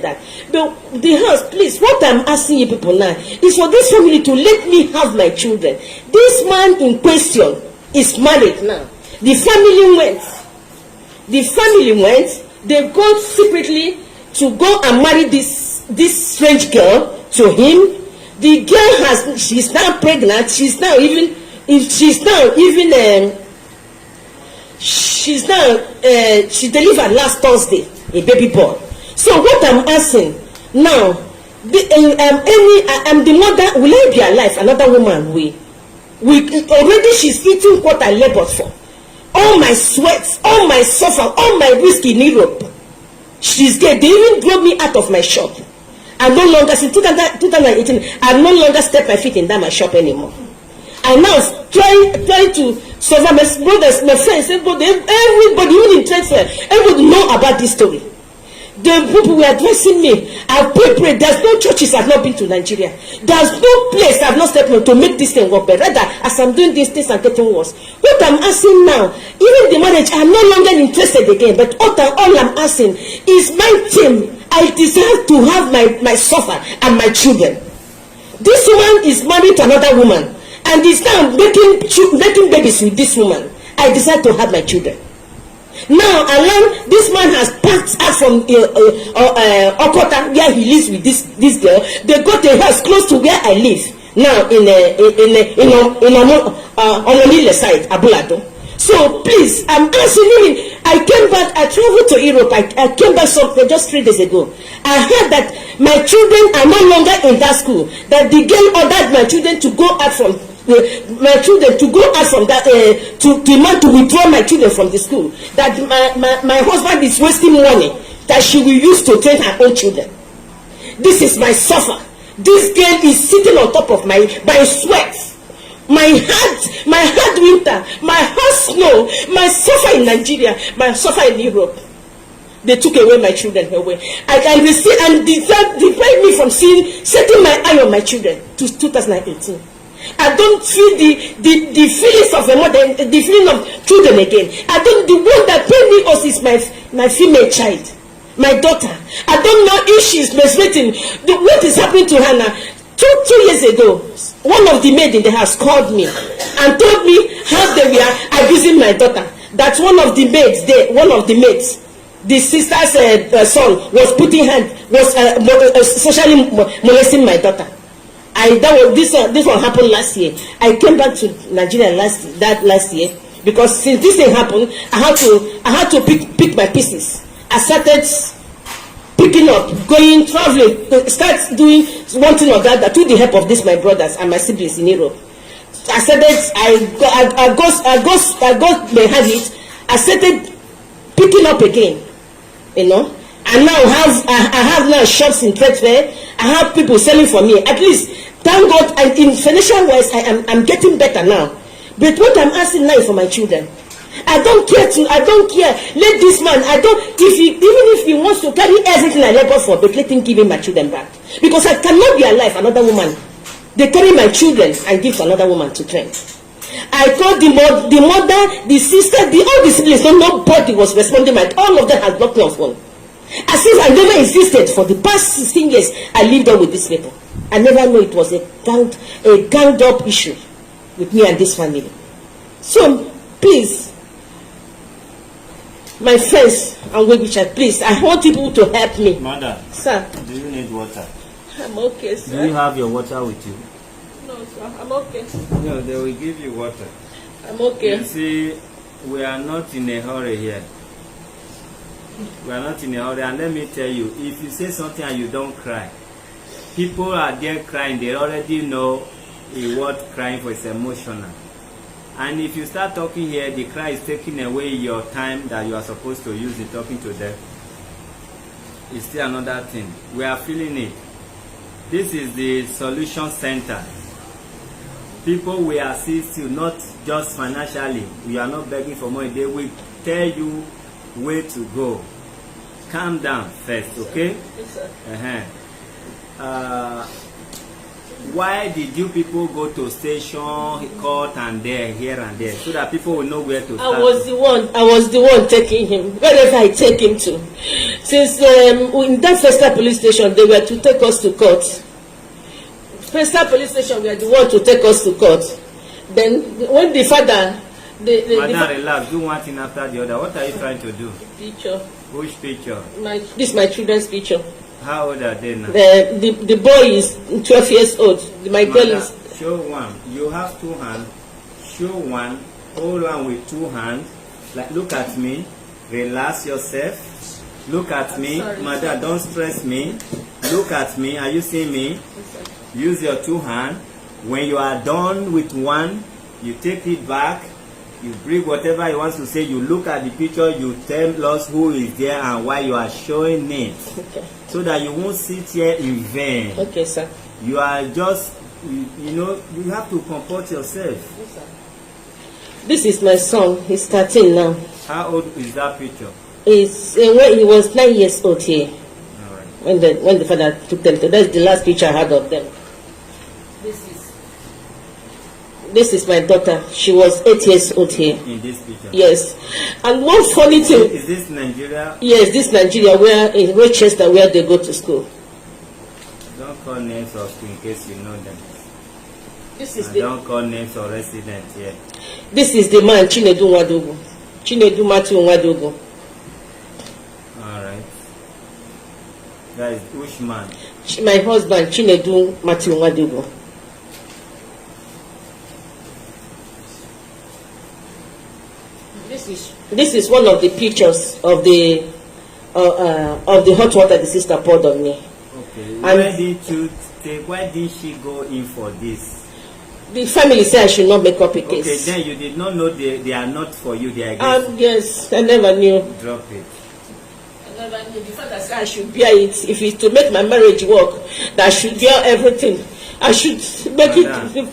[SPEAKER 3] that. But the house, please, what I'm asking you people now is for this family to let me have my children. This man in question is married now. The family went. They go secretly to go and marry this strange girl to him. The girl she's now pregnant. She delivered last Thursday a baby boy. So what I'm asking now, I'm the mother. Will I be alive? Another woman will Already she's eating what I labored for. All my sweats, all my suffer, all my risk in Europe. She's there. They even drove me out of my shop. I no longer, since 2018, I no longer step my feet in that my shop anymore. I now trying to survive. My brothers, my friends, everybody, even in transfer, everybody know about this story. The people were addressing me. I pray. There's no churches I've not been to Nigeria. There's no place I've not stepped to make this thing work. But rather, as I'm doing these things, I'm getting worse. What I'm asking now, even the marriage, I'm no longer interested again. But all I'm asking is my team. I deserve to have my suffer and my children. This woman is married to another woman and is now making babies with this woman. I deserve to have my children. Now, Alan, this man has packed out from Okota, where he lives with this girl. They got a house close to where I live now on the little side, Abulado. So please, I'm asking him. I came back. I traveled to Europe. I came back just 3 days ago. I heard that my children are no longer in that school. That the girl ordered my children to go out from. That to withdraw my children from the school. That my husband is wasting money that she will use to train her own children. This is my suffer. This girl is sitting on top of my sweat, my hard winter, my hard snow, my suffer in Nigeria, my suffer in Europe. They took away my children away. I can receive and deprived me from setting my eye on my children to 2018. I don't feel the feelings of a mother, the feeling of children again. The one that paid me us is my female child, my daughter. I don't know if she's menstruating. What is happening to her now? Two years ago, one of the maids in the house called me and told me how they were abusing my daughter. That one of the maids, the sister's son was sexually molesting my daughter. This one happened last year. I came back to Nigeria last year because since this thing happened, I had to pick my pieces. I started picking up, going, traveling, start doing one thing or the other through the help of my brothers and my siblings in Europe. I got behind it. I started picking up again, And now I have now shops in trade fair. I have people selling for me. At least, thank God, and in financial wise, I'm getting better now. But what I'm asking now is for my children. I don't care. Let this man. Even if he wants to carry everything I labor for, but let him give me my children back. Because I cannot be alive. Another woman. They carry my children and give to another woman to train. I called the mother, the sister, all the siblings. Nobody was responding. All of them had blocked me on phone. As if I never existed. For the past 16 years, I lived on with these people. I never knew it was a ganged up issue with me and this family. So, please, my friends and well-wishers, please, I want people to help me.
[SPEAKER 2] Mother,
[SPEAKER 3] sir,
[SPEAKER 2] do you need water?
[SPEAKER 3] I'm okay, sir.
[SPEAKER 2] Do you have your water with you?
[SPEAKER 3] No, sir, I'm okay.
[SPEAKER 2] No, they will give you water.
[SPEAKER 3] I'm okay.
[SPEAKER 2] You see, we are not in a hurry here. We are not in a hurry, and let me tell you, if you say something and you don't cry, people are there crying. They already know what crying for is emotional. And if you start talking here, the cry is taking away your time that you are supposed to use in talking to them. It's still another thing. We are feeling it. This is the solution center. People will assist you, not just financially. You are not begging for money. They will tell you where to go. Calm down first, okay?
[SPEAKER 3] Yes, sir.
[SPEAKER 2] Why did you people go to station, court, and there, here and there, so that people will know where to start?
[SPEAKER 3] I was the one taking him wherever I take him to. Since in that Festa police station, they were to take us to court. Festa police station were the one to take us to court. Then when the father,
[SPEAKER 2] Madam, relax. Do one thing after the other. What are you trying to do?
[SPEAKER 3] Picture.
[SPEAKER 2] Which picture?
[SPEAKER 3] This is my children's picture.
[SPEAKER 2] How old are they now?
[SPEAKER 3] The boy is 12 years old. My girl is.
[SPEAKER 2] Show one. You have two hands. Show one. Hold one with two hands. Like, look at me. Relax yourself. Look at me.
[SPEAKER 3] Sorry,
[SPEAKER 2] Mother, don't stress me. Look at me. Are you seeing me?
[SPEAKER 3] Yes,
[SPEAKER 2] Use your two hands. When you are done with one, you take it back, you bring whatever you want to say, you look at the picture, you tell us who is there and why you are showing it.
[SPEAKER 3] Okay.
[SPEAKER 2] So that you won't sit here in vain.
[SPEAKER 3] Okay, sir.
[SPEAKER 2] You are just, you know, you have to comport yourself.
[SPEAKER 3] Yes, sir. This is my son. He's 13 now.
[SPEAKER 2] How old is that picture?
[SPEAKER 3] When he was 9 years old here.
[SPEAKER 2] All right.
[SPEAKER 3] When the father took them to, that's the last picture I had of them. This is my daughter. She was 8 years old here.
[SPEAKER 2] In this picture?
[SPEAKER 3] Yes. And one funny thing.
[SPEAKER 2] Is this Nigeria?
[SPEAKER 3] Yes, this Nigeria, where in Rochester, where they go to school.
[SPEAKER 2] Don't call names of in case you know them.
[SPEAKER 3] This is
[SPEAKER 2] don't call names of residents here.
[SPEAKER 3] This is the man, Chinedu Nwadiugwu. Chinedu Mathew Nwadiugwu.
[SPEAKER 2] All right. That is which man?
[SPEAKER 3] My husband, Chinedu Mathew Nwadiugwu. This is one of the pictures of the hot water the sister poured on me.
[SPEAKER 2] Okay.
[SPEAKER 3] And
[SPEAKER 2] why did she go in for this?
[SPEAKER 3] The family said I should not make up a case.
[SPEAKER 2] Okay, then you did not know they are not for you. They are against.
[SPEAKER 3] Yes, I never knew.
[SPEAKER 2] Drop it.
[SPEAKER 3] I never knew. The father said I should bear it. If it's to make my marriage work, that I should bear everything. I should make it.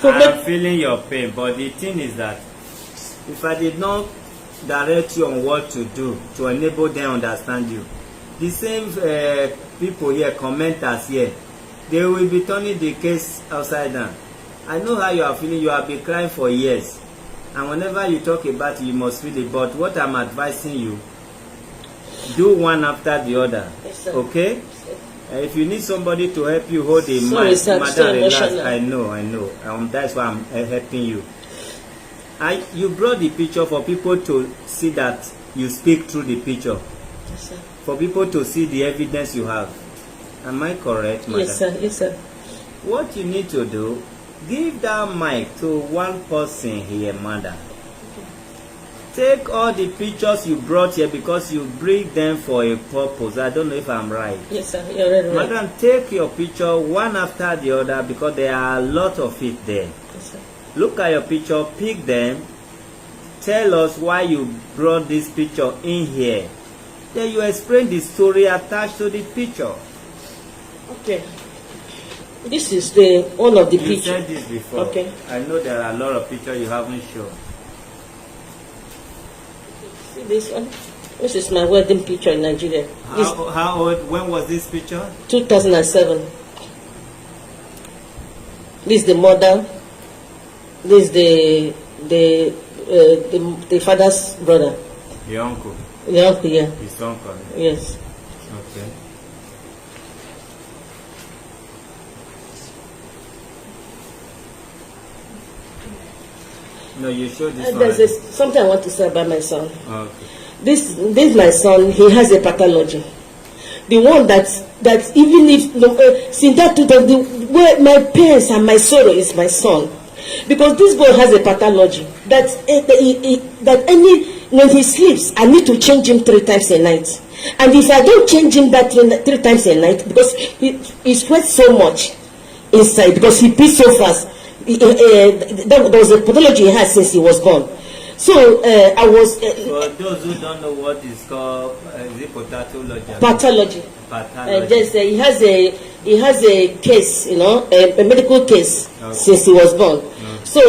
[SPEAKER 2] I'm feeling your pain, but the thing is that if I did not direct you on what to do to enable them understand you, the same people here, commenters here, they will be turning the case upside down. I know how you are feeling. You have been crying for years, and whenever you talk about it, you must feel it. But what I'm advising you, do one after the other.
[SPEAKER 3] Yes,
[SPEAKER 2] okay? Yes, if you need somebody to help you hold a mind, madam, relax. I know. That's why I'm helping you. You brought the picture for people to see that you speak through the picture.
[SPEAKER 3] Yes, sir.
[SPEAKER 2] For people to see the evidence you have. Am I correct, madam?
[SPEAKER 3] Yes, sir. Yes, sir.
[SPEAKER 2] What you need to do, give that mic to one person here, madam. Take all the pictures you brought here because you bring them for a purpose. I don't know if I'm right.
[SPEAKER 3] Yes, sir. You're right.
[SPEAKER 2] Madam, take your picture one after the other because there are a lot of it there.
[SPEAKER 3] Yes, sir.
[SPEAKER 2] Look at your picture, pick them, tell us why you brought this picture in here. Then you explain the story attached to the picture.
[SPEAKER 3] Okay. This is the one of the pictures.
[SPEAKER 2] You said this before.
[SPEAKER 3] Okay.
[SPEAKER 2] I know there are a lot of pictures you haven't shown.
[SPEAKER 3] See this one? This is my wedding picture in Nigeria.
[SPEAKER 2] How old? When was this picture?
[SPEAKER 3] 2007. This is the mother. This is the father's brother.
[SPEAKER 2] The uncle.
[SPEAKER 3] The uncle, yeah.
[SPEAKER 2] His uncle.
[SPEAKER 3] Yes.
[SPEAKER 2] Okay. No, you showed this one.
[SPEAKER 3] There's something I want to say about my son.
[SPEAKER 2] Okay.
[SPEAKER 3] This my son, he has a pathology. The one that even if since that where my pains and my sorrow is my son, because this boy has a pathology that when he sleeps, I need to change him 3 times a night, and if I don't change him that 3 times a night, because he sweats so much inside because he pees so fast. There was a pathology he had since he was born. So I was.
[SPEAKER 2] For those who don't know what is called, is it pathology?
[SPEAKER 3] Pathology.
[SPEAKER 2] Pathology.
[SPEAKER 3] He has a case, a medical case,
[SPEAKER 2] okay,
[SPEAKER 3] since he was born.
[SPEAKER 2] Okay.
[SPEAKER 3] So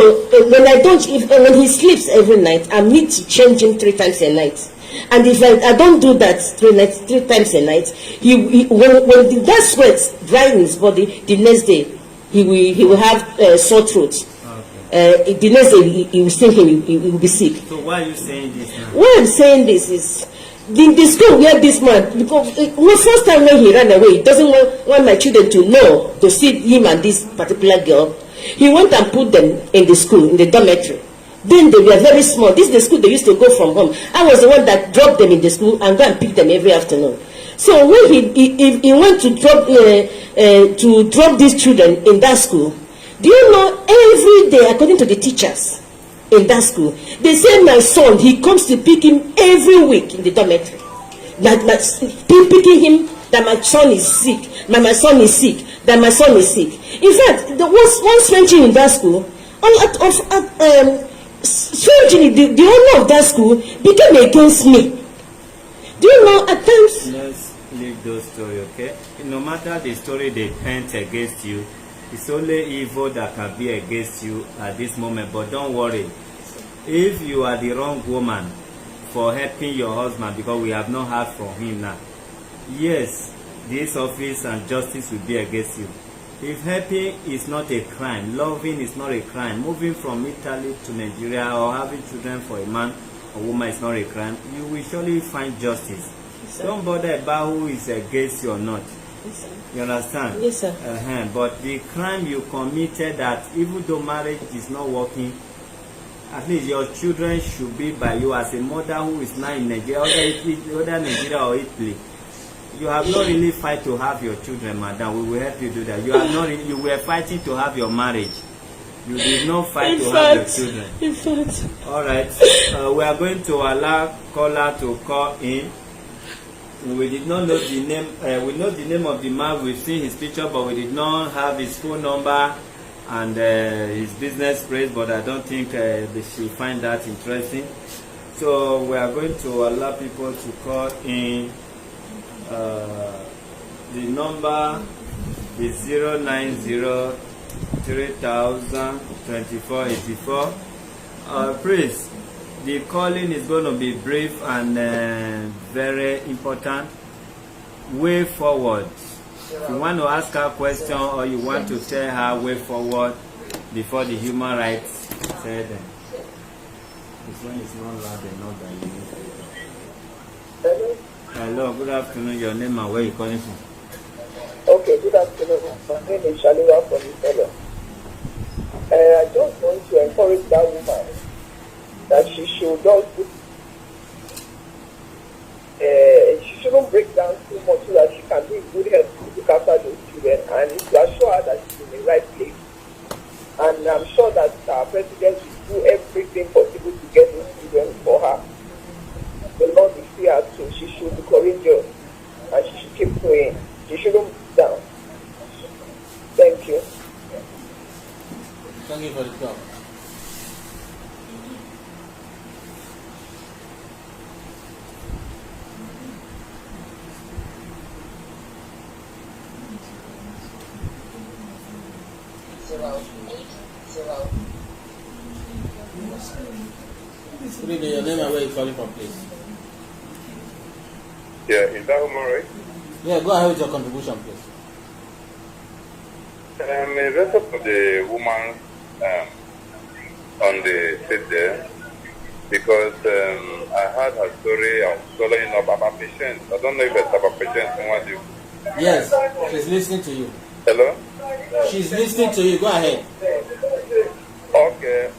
[SPEAKER 3] when he sleeps every night, I need to change him 3 times a night. And if I don't do that 3 times a night, when that sweat dries in his body, the next day he will have sore throat. Okay. The next day he will think he will be sick.
[SPEAKER 2] So why are you saying this now?
[SPEAKER 3] Why I'm saying this is the school where this man, because the first time when he ran away, he doesn't want my children to see him and this particular girl. He went and put them in the school, in the dormitory. Then they were very small. This is the school they used to go from home. I was the one that dropped them in the school and go and pick them every afternoon. So when he went to drop these children in that school, do you know, every day, according to the teachers in that school, they say my son, he comes to pick him every week in the dormitory. Picking him that my son is sick my son is sick, that my son is sick. In fact, there was one strange in that school. Strangely, the owner of that school became against me. Do you know, at times...
[SPEAKER 2] Let's leave those stories, okay? No matter the story they paint against you, it's only evil that can be against you at this moment. But don't worry. If you are the wrong woman for helping your husband, because we have not heard from him now, yes, this office and justice will be against you. If helping is not a crime, loving is not a crime, moving from Italy to Nigeria or having children for a man or woman is not a crime, you will surely find justice.
[SPEAKER 3] Yes,
[SPEAKER 2] don't bother about who is against you or not.
[SPEAKER 3] Yes, sir.
[SPEAKER 2] You understand?
[SPEAKER 3] Yes, sir.
[SPEAKER 2] But the crime you committed, that even though marriage is not working, at least your children should be by you as a mother who is now in Nigeria, whether Nigeria or Italy. You have not really fight to have your children, madam. We will help you do that. You have not. You were fighting to have your marriage. You did not fight to have your children.
[SPEAKER 3] In fact.
[SPEAKER 2] All right. We are going to allow caller to call in. We did not know the name. We know the name of the man. We've seen his picture, but we did not have his phone number and his business phrase. But I don't think they should find that interesting. So we are going to allow people to call in. The number is 090-3000-2484. Please, the calling is going to be brief and very important. Way forward. If you want to ask her a question or you want to tell her way forward before the human rights, say them. This one is not loud enough than you. Hello, good afternoon. Your name and where you calling from?
[SPEAKER 4] Okay, good afternoon. My name is Shaliwa from Italy. I just want to encourage that woman that she should just she shouldn't break down too much so that she can be in good health to look after those children, and if you assure her that she's in the right place. And I'm sure that our president will do everything possible to get those children for her. The Lord will see her too. She should be courageous and she should keep praying. She shouldn't be down. Thank you.
[SPEAKER 5] Thank you for the talk. Good evening, your name and where you calling from, please?
[SPEAKER 6] Yeah, is that alright?
[SPEAKER 5] Yeah, go ahead with your contribution, please.
[SPEAKER 6] In respect to the woman on the seat there, because I heard her story. I was following up about patient. I don't know if it's about patient. Nwadiugwu.
[SPEAKER 5] Yes, she's listening to you.
[SPEAKER 6] Hello?
[SPEAKER 5] She's listening to you. Go ahead.
[SPEAKER 6] Okay.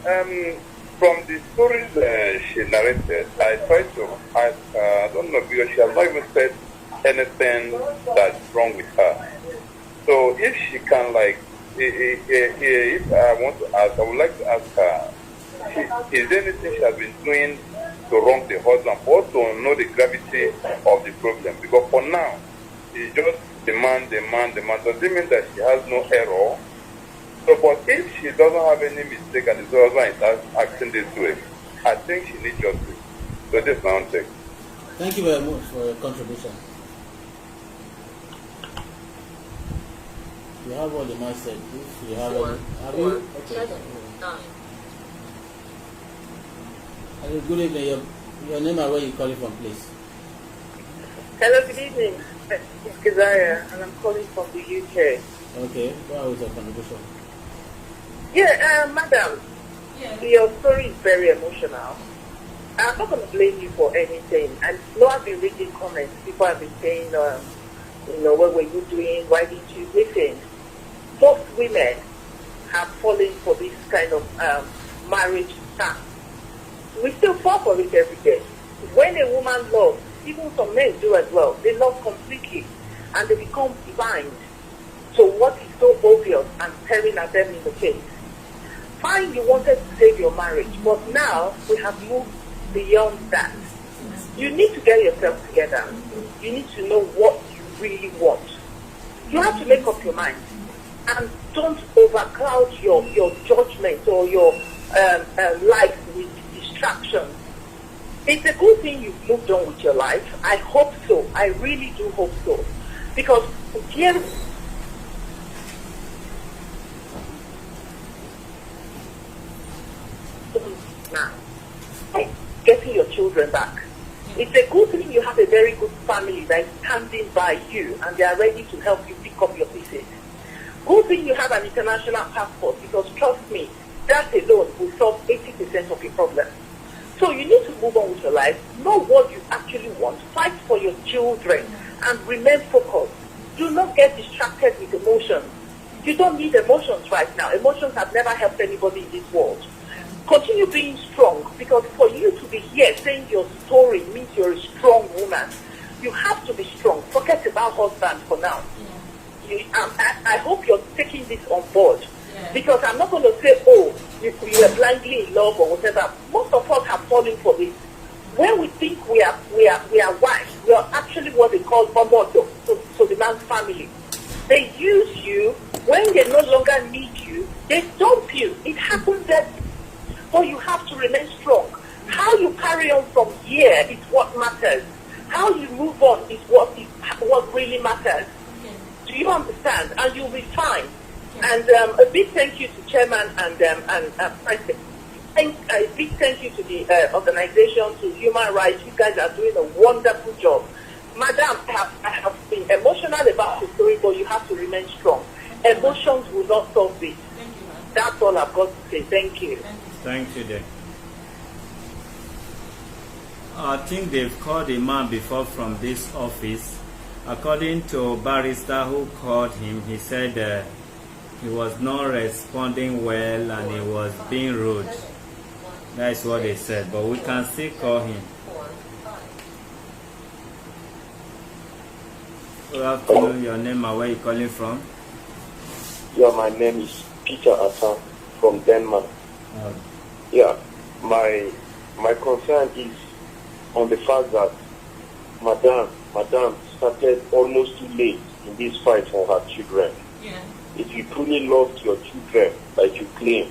[SPEAKER 6] From the stories she narrated, I tried to ask her, I don't know, because she has not even said anything that's wrong with her. So if she can, like, if I want to ask, I would like to ask her, is there anything she has been doing to wrong the husband, or to know the gravity of the problem? Because for now, it's just demand. Does it mean that she has no error? So, but if she doesn't have any mistake and the husband is acting this way, I think she needs justice. So this is my own take.
[SPEAKER 5] Thank you very much for your contribution. You have what the man said. If you have any, have you? Okay. Hello, good evening. Your name and where you calling from, please?
[SPEAKER 4] Hello, good evening. It's Keziah, and I'm calling from the UK.
[SPEAKER 5] Okay, go ahead with your contribution.
[SPEAKER 4] Yeah, madam, your story is very emotional. I'm not going to blame you for anything. And I've been reading comments. People have been saying, what were you doing? Why didn't you listen? Most women have fallen for this kind of marriage scam. We still fall for it every day. When a woman loves, even some men do as well, they love completely and they become blind to what is so obvious and staring at them in the face. Fine, you wanted to save your marriage, but now we have moved beyond that. You need to get yourself together. You need to know what you really want. You have to make up your mind. And don't overcloud your judgment or your life with distractions. It's a good thing you've moved on with your life. I hope so. I really do hope so. Because here now, getting your children back. It's a good thing you have a very good family that is standing by you and they are ready to help you pick up your pieces. Good thing you have an international passport, because trust me, that alone will solve 80% of your problems. So you need to move on with your life, know what you actually want, fight for your children, and remain focused. Do not get distracted with emotions. You don't need emotions right now. Emotions have never helped anybody in this world. Continue being strong, because for you to be here saying your story means you're a strong woman. You have to be strong. Forget about husband for now. I hope you're taking this on board, because I'm not going to say, oh, you were blindly in love or whatever. Most of us have fallen for this. When we think we are wives, we are actually what they call bomoto, so the man's family. They use you. When they no longer need you, they dump you. It happens that. But you have to remain strong. How you carry on from here is what matters. How you move on is what really matters. Do you understand? And you'll be fine. And a big thank you to Chairman and President. A big thank you to the organization, to Human Rights. You guys are doing a wonderful job. Madam, I have been emotional about the story, but you have to remain strong. Emotions will not solve this. That's all I've got to say. Thank you.
[SPEAKER 2] Thank you, then. I think they've called a man before from this office. According to barrister who called him, he said he was not responding well and he was being rude. That's what they said, but we can still call him. Good afternoon, your name and where you calling from?
[SPEAKER 7] Yeah, my name is Peter Asa from Denmark. Yeah, my concern is on the fact that Madam started almost too late in this fight for her children.
[SPEAKER 3] Yeah.
[SPEAKER 7] If you truly loved your children, like you claim,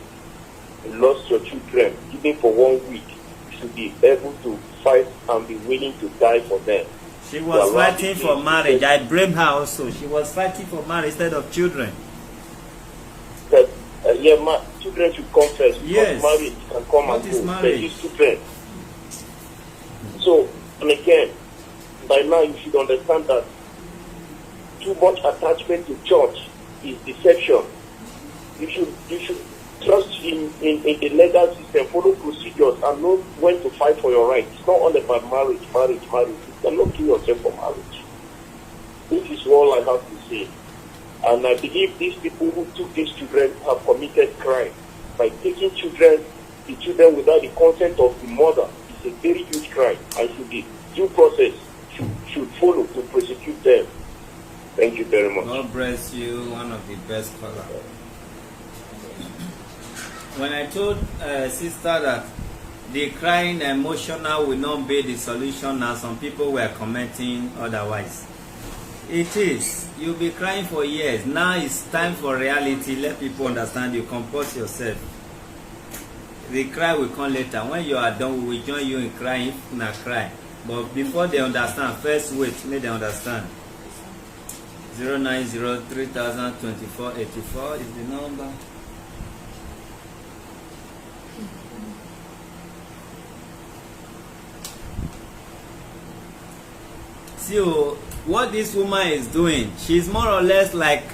[SPEAKER 7] you lost your children, even for 1 week, you should be able to fight and be willing to die for them.
[SPEAKER 2] She was fighting for marriage. I blame her also. She was fighting for marriage instead of children.
[SPEAKER 7] That children should come first.
[SPEAKER 2] Yes.
[SPEAKER 7] Marriage can come
[SPEAKER 2] What
[SPEAKER 7] and
[SPEAKER 2] is
[SPEAKER 7] go.
[SPEAKER 2] marriage?
[SPEAKER 7] There is children. So, and again, by now you should understand that too much attachment to church is deception. You should trust in the legal system, follow procedures, and know when to fight for your rights. It's not all about marriage. You cannot kill yourself for marriage. This is all I have to say. And I believe these people who took these children have committed crime by taking the children without the consent of the mother. It's a very huge crime, and the due process should follow to prosecute them. Thank you very much.
[SPEAKER 2] God bless you, one of the best callers. When I told sister that the crying emotional will not be the solution, now some people were commenting otherwise. It is. You'll be crying for years. Now it's time for reality. Let people understand you. Compose yourself. The cry will come later. When you are done, we will join you in crying. If not cry. But before they understand, first wait. Make them understand. 090302484 is the number. See what this woman is doing. She's more or less like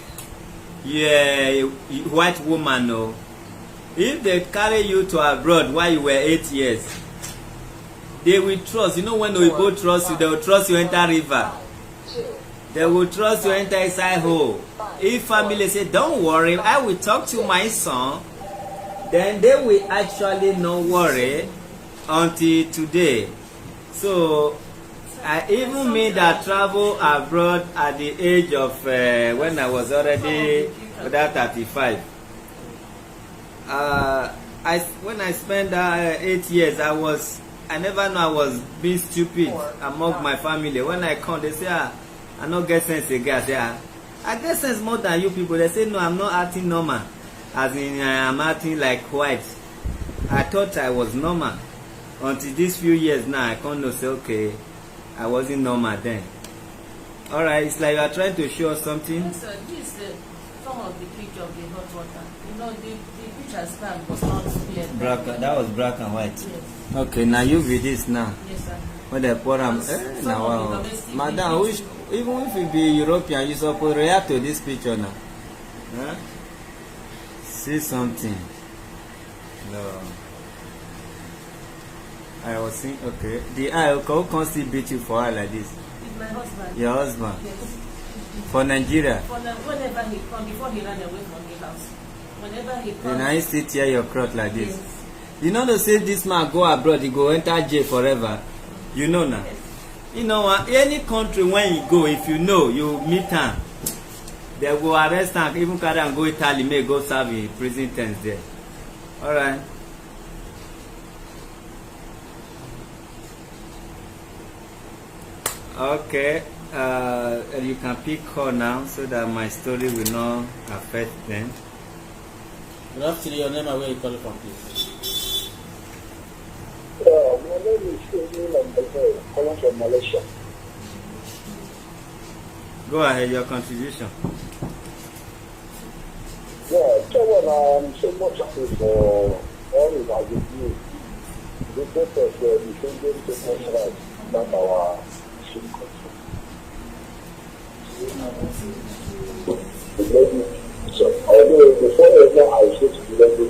[SPEAKER 2] a white woman. No, if they carry you to abroad while you were 8 years, they will trust. You know, when they both trust you, they will trust you enter river. They will trust you enter inside hole. If family say, "Don't worry, I will talk to my son," then they will actually not worry until today. So. Even me that travel abroad at the age of when I was already about 35. When I spent 8 years, I never know I was being stupid among my family. When I come, they say, I don't get sense again. I say, I get sense more than you people. They say no, I'm not acting normal, as in I'm acting like white. I thought I was normal until these few years now. I can't know say okay, I wasn't normal then. All right, it's like you are trying to show us something.
[SPEAKER 8] Yes, sir. This is some of the picture of the hot water. You know, the picture span was not clear.
[SPEAKER 2] Black, that was black and white.
[SPEAKER 8] Yes.
[SPEAKER 2] Okay, now you with this now.
[SPEAKER 8] Yes, sir.
[SPEAKER 2] When they pour them, now wow. Madam, which, even if you be European, you supposed to react to this picture now. Huh? See something. No. I was saying, okay. The eye, who can't still beat you for her like this?
[SPEAKER 8] It's my husband.
[SPEAKER 2] Your husband?
[SPEAKER 8] Yes.
[SPEAKER 2] For Nigeria?
[SPEAKER 8] Whenever he come, before he ran away from the house. Whenever he comes.
[SPEAKER 2] Then I still tear your crotch like this.
[SPEAKER 8] Yes.
[SPEAKER 2] You know, they say this man go abroad, he go enter jail forever. You know now.
[SPEAKER 8] Yes.
[SPEAKER 2] You know, any country when you go, if you know, you meet him, they will arrest him, even carry and go Italy, may go serve in prison terms there. All right. Okay. You can pick call now so that my story will not affect them.
[SPEAKER 5] Good afternoon, your name and where you calling from, please.
[SPEAKER 7] My name is Chinedu, calling from Malaysia.
[SPEAKER 2] Go ahead, your contribution.
[SPEAKER 7] Yeah, Chairman, I'm so much happy for all of our review. The process where we can get to consider that our country. So, although before ever I say to the lady,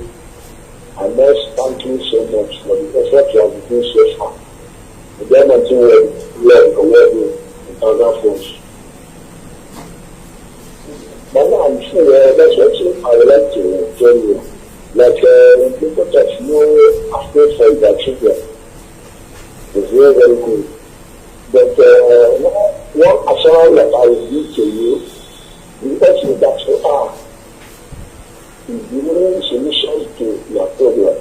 [SPEAKER 7] I must thank you so much for the effort you have been so far. The government will learn from working in other folks. But now I'm sure that's what I would like to tell you. Like people that know after for their children is very, very good. But one assurance that I will give to you, the person that you are is giving solutions to your problem.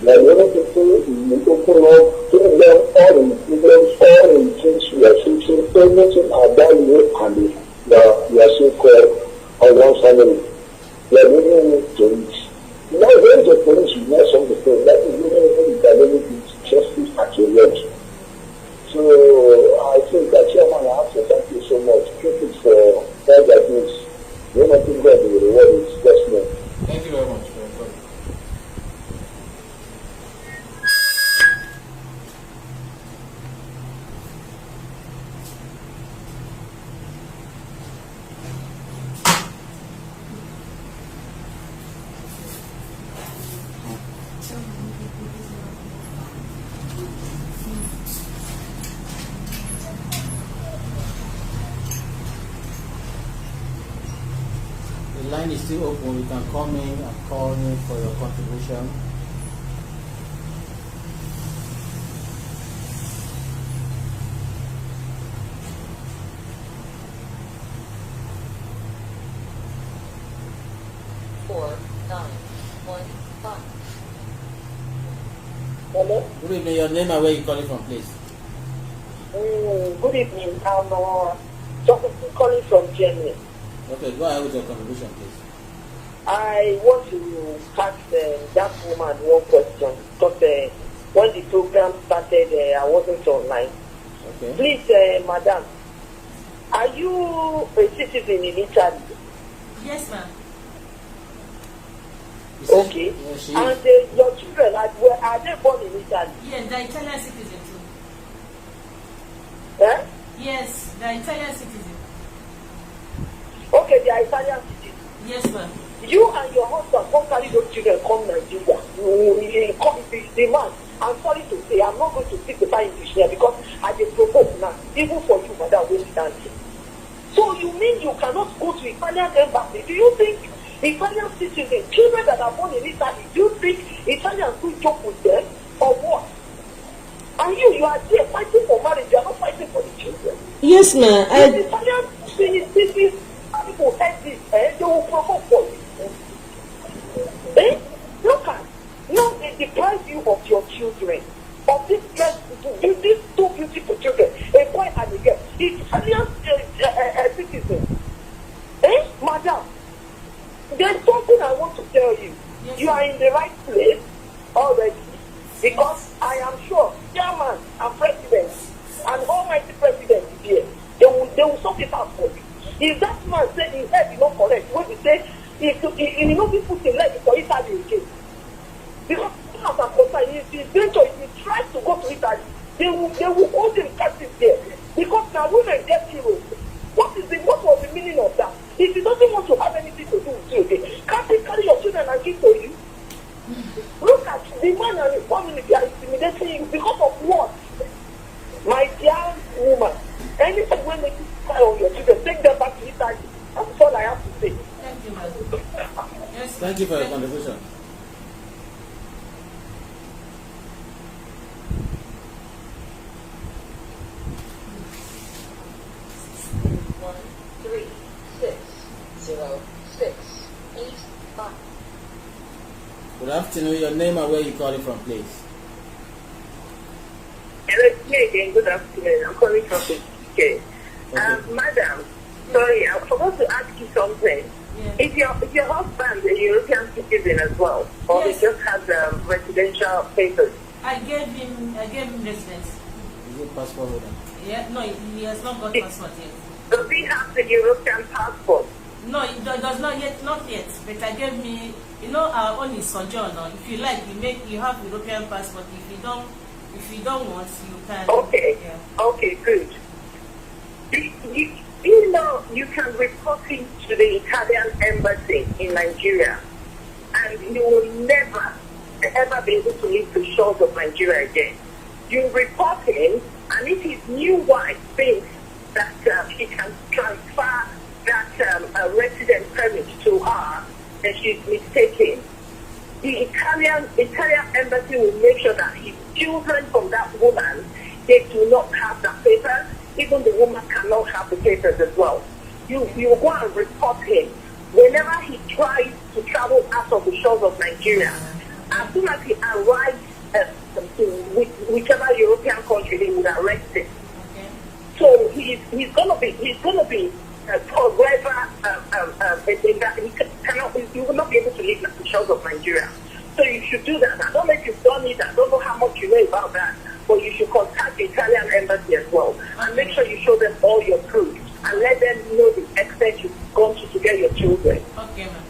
[SPEAKER 7] Like many people, you open up, tell them all the problems, all the things you are facing, everything about you and your so-called or one family. You are giving to it. Now, when the police will not solve the problem, that is really the dynamic justice at your work. So I think that Chairman, I have to thank you so much. Keep it for all that means. You know, think God will reward his investment.
[SPEAKER 5] Thank you very much for your call. The line is still open. You can come in and call me for your contribution.
[SPEAKER 7] Hello?
[SPEAKER 5] Good evening. Your name and where you calling from, please.
[SPEAKER 7] Good evening. I'm calling from Germany.
[SPEAKER 5] Okay, go ahead with your contribution, please.
[SPEAKER 7] I want to ask that woman one question because when the program started, I wasn't online.
[SPEAKER 5] Okay.
[SPEAKER 7] Please, madam, are you a citizen in Italy?
[SPEAKER 8] Yes, ma'am.
[SPEAKER 5] You said-
[SPEAKER 7] Okay.
[SPEAKER 5] Yeah, she is.
[SPEAKER 7] And your children, are they born in Italy?
[SPEAKER 8] Yes, the Italian citizen too.
[SPEAKER 7] Eh?
[SPEAKER 8] Yes, the Italian citizen.
[SPEAKER 7] Okay, they are Italian citizens.
[SPEAKER 8] Yes, ma'am.
[SPEAKER 7] You and your husband come carry those children come Nigeria. You come the man. I'm sorry to say, I'm not going to speak the English here because I dey provoke now, even for you, madam, wey stand here. So you mean you cannot go to Italian embassy? Do you think Italian citizens, children that are born in Italy, do you think Italians do joke with them or what? And you are there fighting for marriage, you are not fighting for the children.
[SPEAKER 3] Yes, ma'am.
[SPEAKER 7] The Italian citizens, people heard this, they will provoke for you. Look at, now they deprive you of your children, of these two beautiful children, a boy and a girl, Italian citizens. you are in the right place already, because I am sure chairman and president and almighty president is here. They will sort it out for you. If that man said his head is not correct, when he say he not be put in leg for Italy again. Because as I'm concerned, if he's going to, if he tries to go to Italy, they will hold him captive there. Because now women get heroes. What was the meaning of that? If he doesn't want to have anything to do with you again, can't he carry your children and give to you? Look at the man and his family, they are intimidating you because of what? My dear woman, anything when they cry on your children, take them back to Italy. That's all I have to say.
[SPEAKER 8] Thank you, madam. Yes.
[SPEAKER 5] Thank you for your contribution. Good afternoon. Your name and where you calling from, please?
[SPEAKER 4] Hello, again. Good afternoon. I'm calling from the UK.
[SPEAKER 5] Okay.
[SPEAKER 4] Madam, sorry, I forgot to ask you something.
[SPEAKER 8] Yes.
[SPEAKER 4] Is your husband a European citizen as well, or
[SPEAKER 8] Yes.
[SPEAKER 4] he just has residential papers?
[SPEAKER 8] I gave him residence.
[SPEAKER 5] Is it passport holder?
[SPEAKER 8] Yeah, no, he has not got passport yet.
[SPEAKER 4] Does he have the European passport?
[SPEAKER 8] No, it does not yet, not yet. But I gave me, our own is sojourner. If you like, you have European passport. If you don't want, you can.
[SPEAKER 4] Okay.
[SPEAKER 8] Yeah.
[SPEAKER 4] Okay, good. You know you can report him to the Italian embassy in Nigeria, and you will never, ever be able to leave the shores of Nigeria again. You report him, and if his new wife thinks that he can transfer that resident permit to her, then she's mistaken. The Italian embassy will make sure that his children from that woman, they do not have the papers. Even the woman cannot have the papers as well. You go and report him. Whenever he tries to travel out of the shores of Nigeria, as soon as he arrives whichever European country, they would arrest him.
[SPEAKER 8] Okay.
[SPEAKER 4] So he's gonna be forever in that he will not be able to leave the shores of Nigeria. So you should do that. I don't know if you've done it. I don't know how much you know about that, but you should contact the Italian embassy as well and make sure you show them all your proof and let them know the extent you've gone to get your children.
[SPEAKER 8] Okay, ma'am.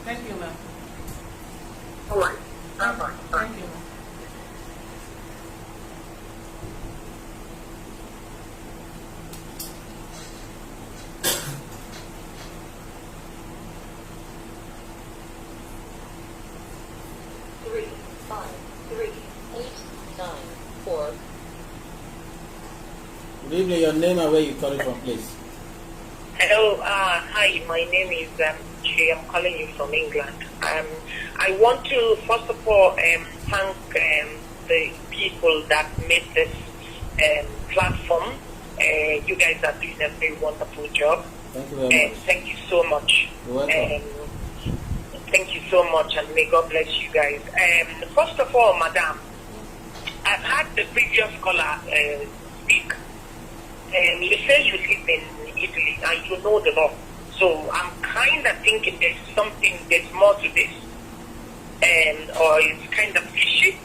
[SPEAKER 8] Thank you, ma'am.
[SPEAKER 4] All right.
[SPEAKER 8] Thank you, ma'am.
[SPEAKER 5] Good evening. Your name and where you calling from, please?
[SPEAKER 4] Hello, hi, my name is Jay. I'm calling you from England. I want to, first of all, thank the people that made this platform. You guys are doing a very wonderful job.
[SPEAKER 5] Thank you very much.
[SPEAKER 4] Thank you so much.
[SPEAKER 5] You're welcome.
[SPEAKER 4] Thank you so much, and may God bless you guys. First of all, madam, I've had the previous caller speak. You say you live in Italy and you know the law. So I'm kind of thinking there's more to this. Or it's kind of fishy,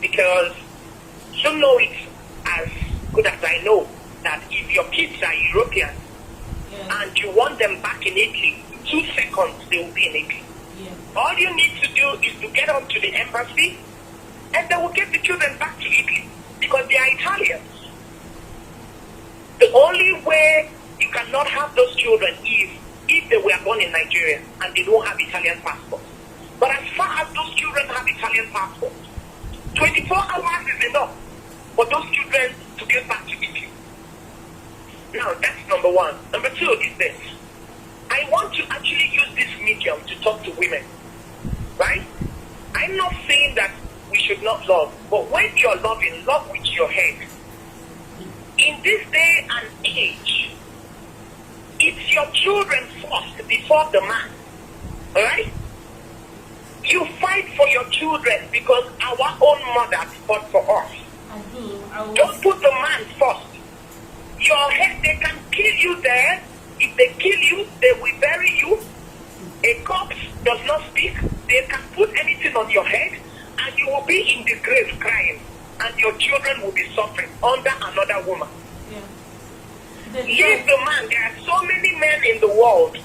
[SPEAKER 4] because you know it as good as I know that if your kids are European and you want them back in Italy, 2 seconds they will be in Italy.
[SPEAKER 8] Yeah.
[SPEAKER 4] All you need to do is to get on to the embassy and they will get the children back to Italy because they are Italians. The only way you cannot have those children is if they were born in Nigeria and they don't have Italian passports. But as far as those children have Italian passports, 24 hours is enough for those children to get back to Italy. Now, that's number one. Number two is this. I want to actually use this medium to talk to women, right? I'm not saying that we should not love, but when you're loving, love with your head. In this day and age, it's your children first before the man, alright? You fight for your children because our own mother fought for us.
[SPEAKER 8] I do.
[SPEAKER 4] Don't put the man first. Your head, they can kill you there. If they kill you, they will bury you. A corpse does not speak. They can put falling on your head, and you will be in the grave crying, and your children will be suffering under another woman.
[SPEAKER 8] Yeah.
[SPEAKER 4] Leave the man. There are so many men in the world.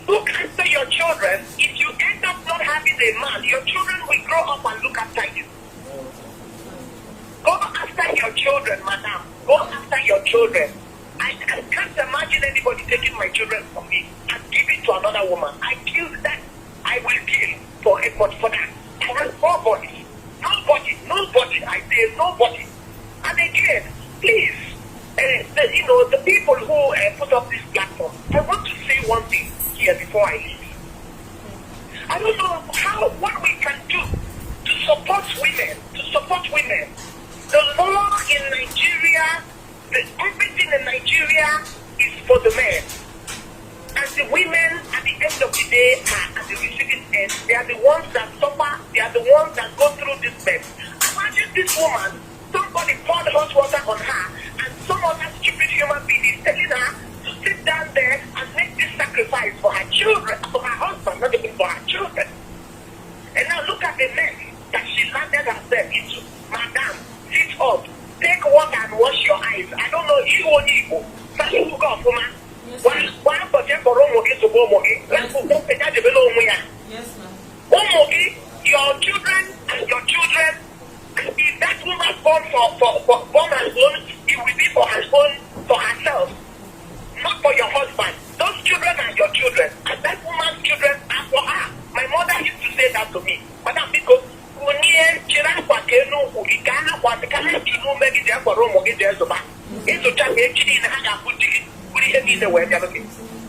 [SPEAKER 4] Look after your children. If you end up not having a man, your children will grow up and look after you. Go after your children, madam. Go after your children. I can't imagine anybody taking my children from me and giving to another woman. I kill that. I will kill for that. I have nobody. Nobody. I say nobody. And again, please, the people who put up this platform, I want to say one thing here before I leave. I don't know what we can do to support women. The law in Nigeria, everything in Nigeria is for the men. And the women, at the end of the day, are at the receiving end. They are the ones that suffer. They are the ones that go through this mess. Imagine this woman, somebody poured hot water on her, and some other stupid human being is telling her to sit down there and make this sacrifice for her children, for her husband, not even for her children. And now look at the mess that she landed herself into. Madam, sit up, take water and wash your eyes. I don't know, Igbo. Sorry, who got woman? One project for Omogi to Omogi. Let's go take that below me.
[SPEAKER 8] Yes, ma'am.
[SPEAKER 4] Omogi, your children and your children, if that woman born her own, it will be for her own, for herself, not for your husband. Those children are your children, and that woman's children are for her. My mother used to say that to me. Madam, because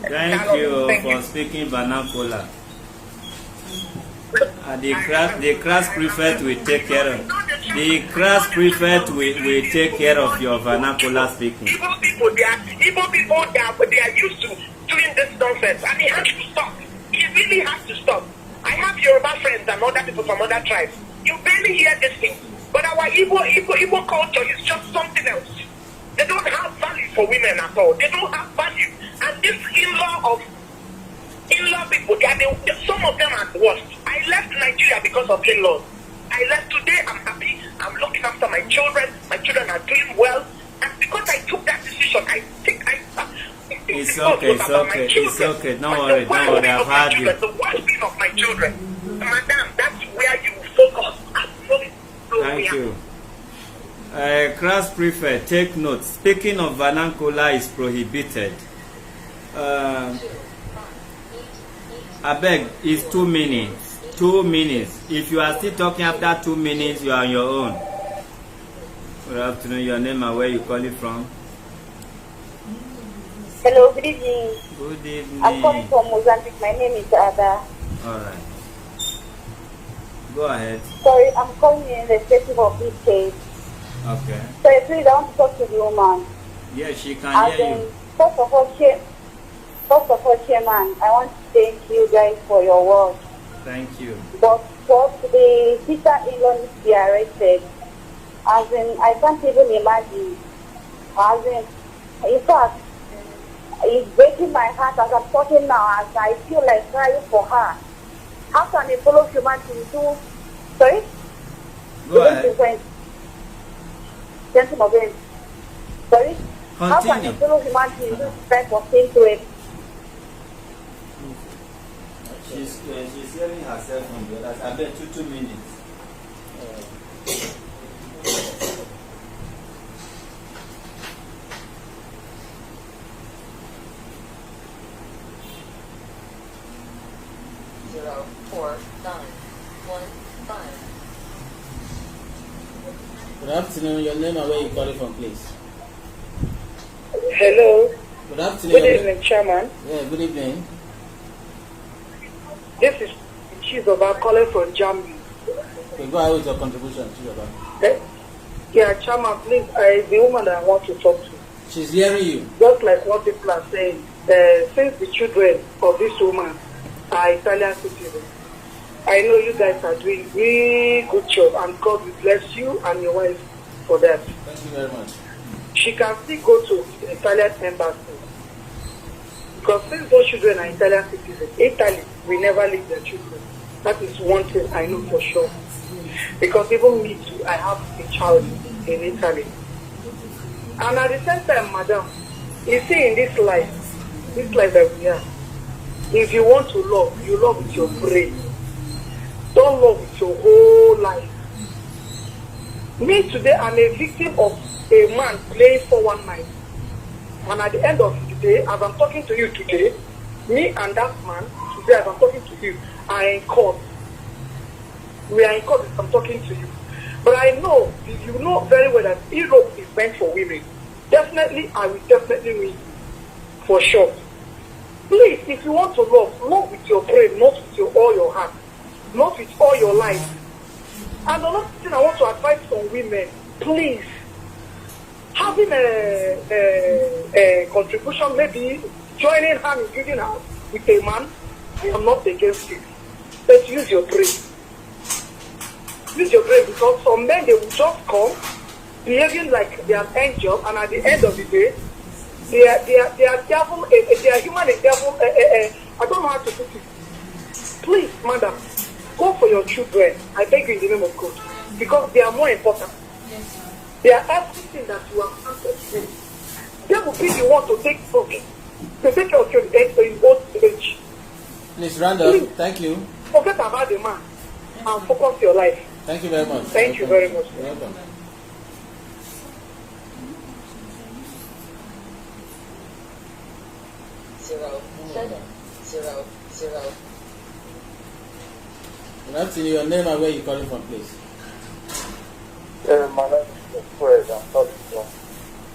[SPEAKER 2] thank you for speaking vernacular. The class prefect will take care of. The class prefect will take care of your vernacular speaking.
[SPEAKER 4] Igbo people, they are used to doing this nonsense, and it has to stop. It really has to stop. I have Yoruba friends and other people from other tribes. You barely hear this thing, but our Igbo culture is just something else. They don't have value for women at all. They don't have value, and this in-law people, some of them are the worst. I left Nigeria because of in-laws. I left today. I'm happy. I'm looking after my children. My children are doing well, and because I took that decision, I think
[SPEAKER 2] it's okay. Don't worry. I've had you.
[SPEAKER 4] The well-being of my children, madam. That's where you focus.
[SPEAKER 2] Thank you. Class prefect, take note. Speaking of vernacular is prohibited. I beg, it's 2 minutes. 2 minutes. If you are still talking after 2 minutes, you are on your own. Good afternoon. Your name and where you calling from?
[SPEAKER 9] Hello, good evening.
[SPEAKER 2] Good evening.
[SPEAKER 9] I'm calling from Mozambique. My name is Ada.
[SPEAKER 2] Alright. Go ahead.
[SPEAKER 9] Sorry, I'm calling in respect of this case.
[SPEAKER 2] Okay.
[SPEAKER 9] So please, I want to talk to the woman.
[SPEAKER 2] Yeah, she can hear you.
[SPEAKER 9] First of all, Chairman, I want to thank you guys for your work.
[SPEAKER 2] Thank you.
[SPEAKER 9] But for the sister-in-law needs to be arrested. As in, I can't even imagine. As in fact, it's breaking my heart as I'm talking now, as I feel like crying for her. How can a fellow human being do? Sorry?
[SPEAKER 2] Go ahead.
[SPEAKER 9] Gentlemen, sorry?
[SPEAKER 2] Continue.
[SPEAKER 9] How can a fellow human being do this type of thing to it?
[SPEAKER 2] She's hearing herself from the others. I bet 2 minutes.
[SPEAKER 5] Good afternoon. Your name and where you calling from, please?
[SPEAKER 4] Hello.
[SPEAKER 5] Good afternoon.
[SPEAKER 4] Good evening, Chairman.
[SPEAKER 5] Yeah, good evening.
[SPEAKER 4] This is Chizoba calling from Germany.
[SPEAKER 5] Okay, go ahead with your contribution, Chizoba.
[SPEAKER 4] Yeah, Chairman, please, the woman that I want to talk to.
[SPEAKER 5] She's hearing you.
[SPEAKER 4] Just like what people are saying, since the children of this woman are Italian citizens, I know you guys are doing really good job, and God will bless you and your wife for that.
[SPEAKER 5] Thank you very much.
[SPEAKER 4] She can still go to the Italian embassy, because since those children are Italian citizens, Italy will never leave their children. That is one thing I know for sure. Because even me too, I have a child in Italy. And at the same time, madam, you see in this life that we are, if you want to love, you love with your brain. Don't love with your whole life. Me today, I'm a victim of a man playing 419. And at the end of the day, as I'm talking to you today, me and that man, today as I'm talking to you, are in court. We are in court as I'm talking to you. But I know, if you know very well that Europe is meant for women, definitely, I will definitely win. For sure. Please, if you want to love with your brain, not with all your heart, not with all your life. And another thing I want to advise on women, please, having a contribution, maybe joining hand in building house with a man, I am not against it. But use your brain. Use your brain, because some men, they will just come behaving like they are angel, and at the end of the day, they are devil, they are human and devil. I don't know how to put it. Please, madam, go for your children. I beg you in the name of God, because they are more important. They are everything that you have answered to. They will be the one to take care of your old age.
[SPEAKER 5] Please, Randall, thank you.
[SPEAKER 4] Forget about the man and focus your life.
[SPEAKER 5] Thank you very much.
[SPEAKER 4] Thank you very much.
[SPEAKER 5] You're welcome.
[SPEAKER 10] Zero.
[SPEAKER 5] Good afternoon. Your name and where you calling from, please?
[SPEAKER 6] My name is Cries. I'm calling from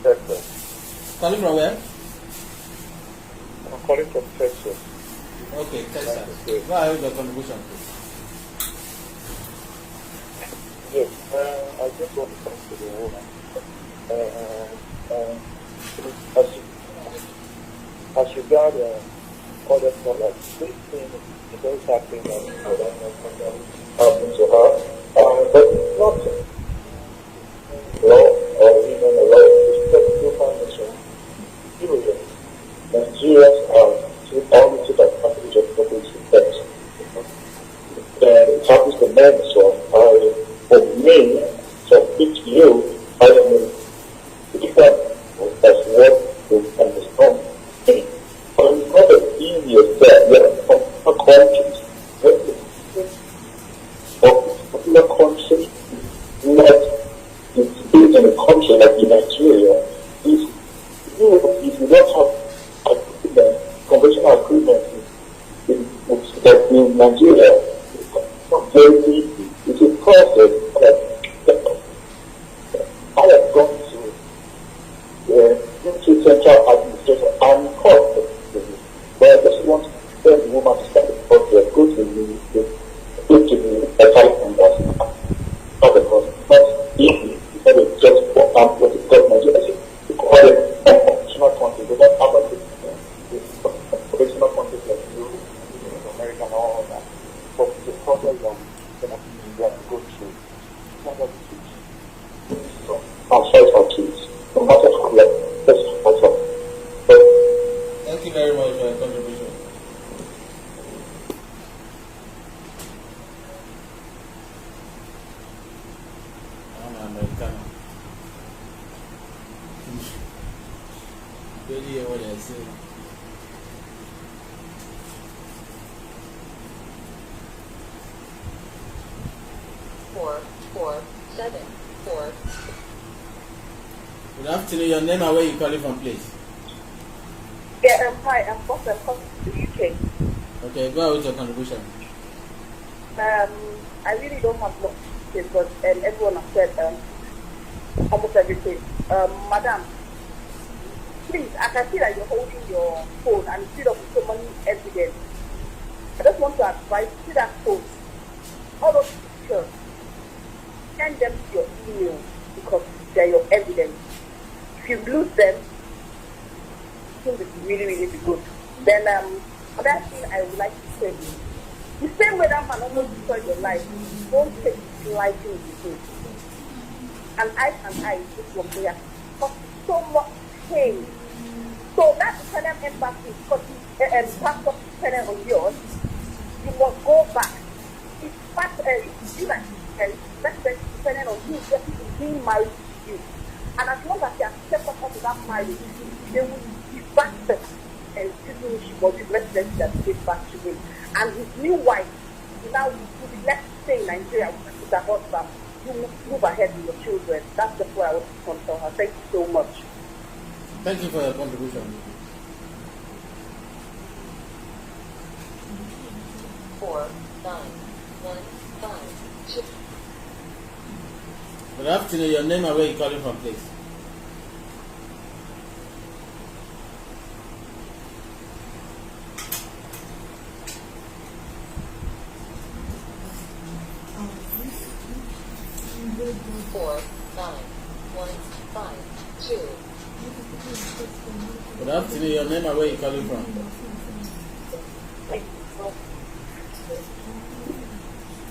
[SPEAKER 6] Texas.
[SPEAKER 5] Calling from where?
[SPEAKER 6] I'm calling from Texas.
[SPEAKER 5] Okay, Texas. Go ahead with your contribution, please.
[SPEAKER 6] Yes, I just want to talk to the woman. As regard other scholars, this thing is always happening and I don't know something happened to her. But it's not law or even a law. It's just human nature. Period. Nigerians are all the that package of property theft. It happens to men, so for me, so it's you, I don't know, if that as what you understand. But it's not as easy as that. There are some countries, but particular country, not it's based on a country like in Nigeria. If you don't have conventional agreement in Nigeria, it's not very easy. It's a process that I have gone through into central administration and court. But I just want to tell the woman to start the process, go to the entitlement of the process. Not easy, because it's just for what it's called Nigeria. They call it functional country. They don't have a professional country like you, America and all that. But it's a process that we have to go through. So, I'm sorry for kids. No matter how long, that's what's up.
[SPEAKER 5] Thank you very much for your contribution. I'm an American. Really hear what I say.
[SPEAKER 10] Four, seven.
[SPEAKER 5] Good afternoon. Your name and where you calling from, please?
[SPEAKER 4] Yeah, hi, I'm Boss. I'm coming to the UK.
[SPEAKER 5] Okay, go ahead with your contribution.
[SPEAKER 4] I really don't have much to say, but everyone has said almost everything. Madam, please, I can see that you're holding your phone and you fill up with so many evidence. I just want to advise, see that phone, all those pictures, send them to your email because they're your evidence. If you lose them, it will really, really be good. Then another thing I would like to say is, the same way that man almost destroyed your life, don't take it lightly with it. And I just want to cause so much pain. So that's the kind of empathy, because pastor dependent on yours, you must go back fact, you like, that's dependent on you getting being married to you. And as long as they are stepped up to that marriage, they will be back to citizenship or the residency that they gave back to him. And his new wife, now will be left to stay in Nigeria with her husband. You move ahead with your children. That's the point I want to consult her. Thank you so much.
[SPEAKER 5] Thank you for your contribution.
[SPEAKER 10] 4, 9, 1, 5, 2.
[SPEAKER 5] Good afternoon. Your name and where you calling from, please? Good afternoon. Your name and where you calling from?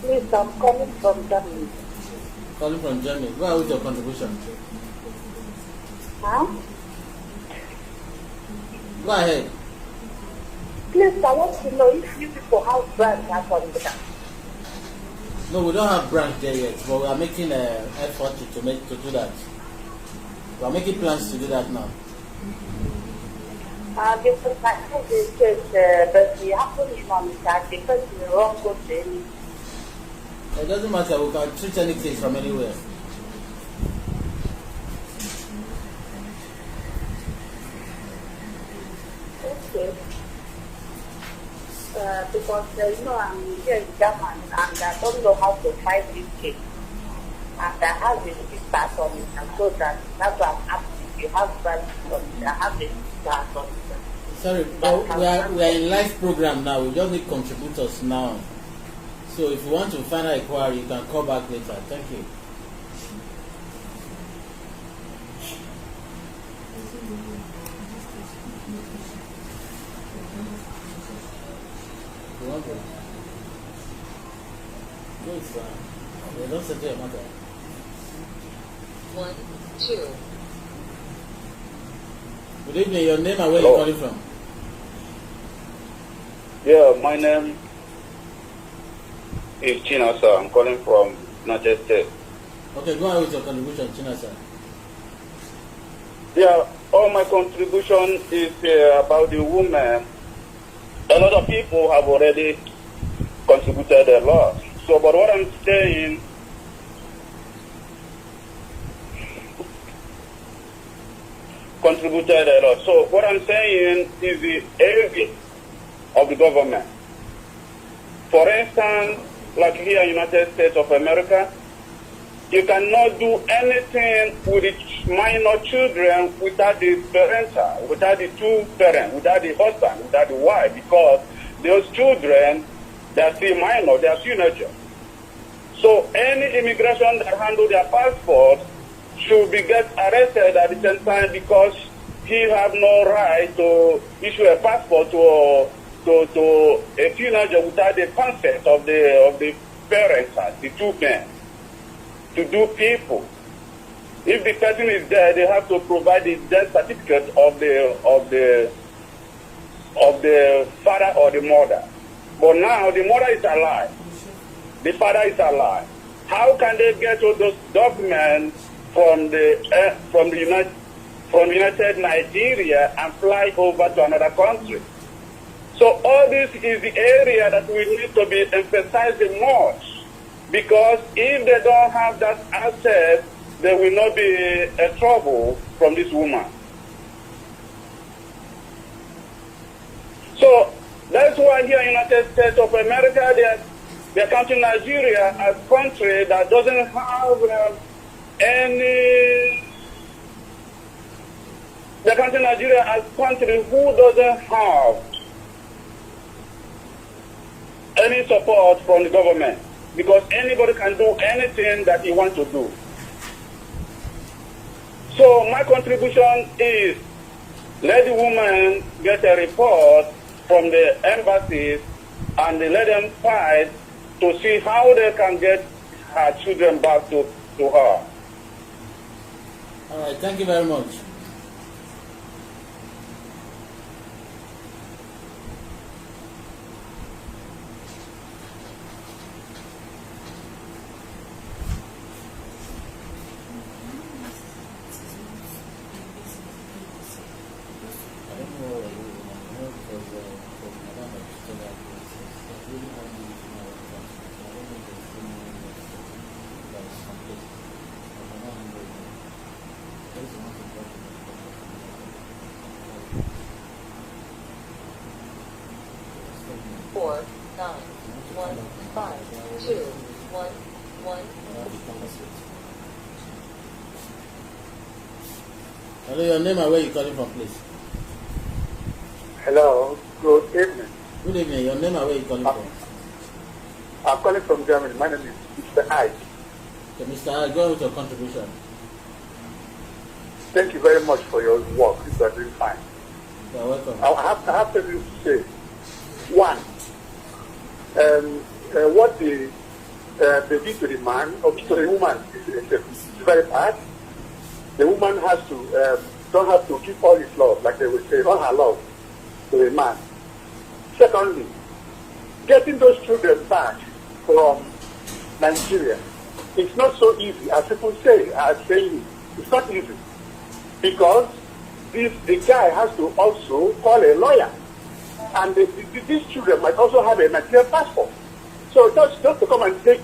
[SPEAKER 4] Please, I'm calling from Germany.
[SPEAKER 5] Calling from Germany. Go ahead with your contribution.
[SPEAKER 4] Huh?
[SPEAKER 5] Go ahead.
[SPEAKER 4] Please, I want to know if you people have brands have on the camp.
[SPEAKER 5] No, we don't have branch there yet, but we are making an effort to do that. We are making plans to do that now.
[SPEAKER 4] Because I think it's just, but we happen in on the card because the wrong go to any.
[SPEAKER 5] It doesn't matter, we can treat any case from anywhere.
[SPEAKER 4] Okay. Because, I'm here in German and I don't know how to fight this case. And I have a start on it, and so that's why I'm asking if you have branches on it. I have a start on it.
[SPEAKER 5] Sorry, but we are in live program now. We just need contributors now. So if you want to find out inquiry, you can call back later. Thank you. You want to? Yes, they don't settle your matter.
[SPEAKER 10] 1, 2.
[SPEAKER 5] Good evening. Your name and where you calling from?
[SPEAKER 6] Yeah, my name is Chinedu, sir. I'm calling from United States.
[SPEAKER 5] Okay, go ahead with your contribution, Chinedu.
[SPEAKER 6] Yeah, all my contribution is about the women. A lot of people have already contributed a lot. So, but what I'm saying, contributed a lot. So, what I'm saying is the area of the government. For instance, like here in the United States of America, you cannot do anything with the minor children without the parental, without the two parents, without the husband, without the wife, because those children, they are still minor, they are teenagers. So any immigration that handle their passport should be get arrested at the same time because he have no right to issue a passport to a teenager without the consent of the parents, the two men, to do people. If the person is dead, they have to provide the death certificate of the father or the mother. But now the mother is alive, the father is alive. How can they get all those documents from the United Nigeria and fly over to another country? So all this is the area that we need to be emphasizing more, because if they don't have that access, there will not be a trouble from this woman. So that's why here in the United States of America, they're counting Nigeria as a country that doesn't have any. They're counting Nigeria as a country who doesn't have any support from the government, because anybody can do anything that he wants to do. So my contribution is, let the woman get a report from the embassies and let them fight to see how they can get her children back to her.
[SPEAKER 5] All right, thank you very much.
[SPEAKER 10] 5, 2, 1, 1.
[SPEAKER 5] Hello, your name and where you calling from, please?
[SPEAKER 11] Hello, good evening.
[SPEAKER 5] Good evening. Your name and where you calling from?
[SPEAKER 11] I'm calling from Germany. My name is Mr. I.
[SPEAKER 5] Okay, Mr. I, go with your contribution.
[SPEAKER 11] Thank you very much for your work. You are doing fine.
[SPEAKER 5] You're welcome.
[SPEAKER 11] I have to say, one, what they did to the man or to the woman is very bad. The woman has to don't have to give all his love, like they would say, all her love to the man. Secondly, getting those children back from Nigeria, it's not so easy as people say. It's not easy because the guy has to also call a lawyer, and these children might also have a Nigerian passport. So just to come and take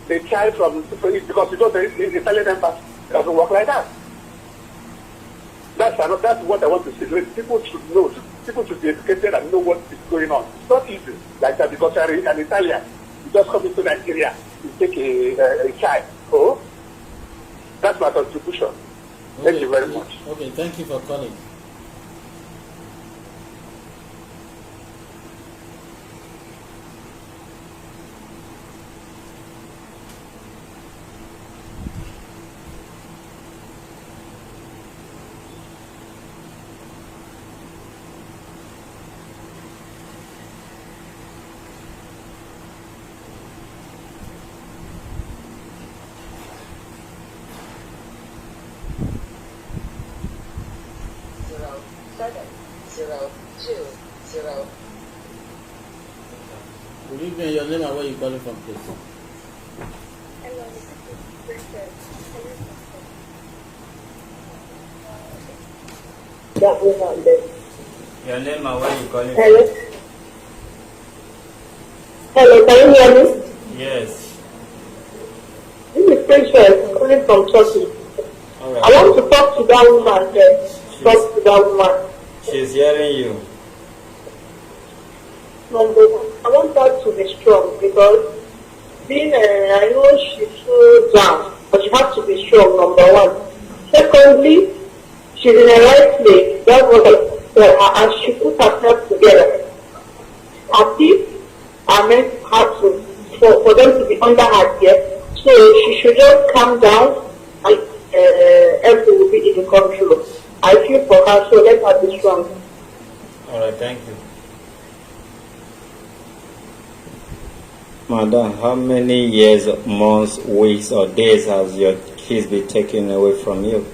[SPEAKER 11] the child from because the Italian embassy doesn't work like that. That's what I want to say. People should know. People should be educated and know what is going on. It's not easy like that because you're an Italian. You just come into Nigeria, you take a child. Oh, that's my contribution. Thank you very much.
[SPEAKER 5] Okay, thank you for calling. Good evening, your name and where you calling from, please?
[SPEAKER 9] Hello, this is Princess.
[SPEAKER 2] Your name and where you calling
[SPEAKER 9] Hello.
[SPEAKER 2] from?
[SPEAKER 9] Hello, can you hear me?
[SPEAKER 2] Yes.
[SPEAKER 9] This is Princess calling from Turkey.
[SPEAKER 2] All right.
[SPEAKER 9] I want to talk to that woman there. Talk to that woman.
[SPEAKER 2] She's hearing you.
[SPEAKER 9] Number one, I want her to be strong because I know she's so down, but she has to be strong, number one. Secondly, she's in the right place. That's what I said. And she put herself together. As if I meant her to, for them to be under her care. So she should just calm down and everything will be in control. I feel for her, so let her be strong.
[SPEAKER 2] All right, thank you. Madam, how many years, months, weeks, or days has your kids been taken away from you?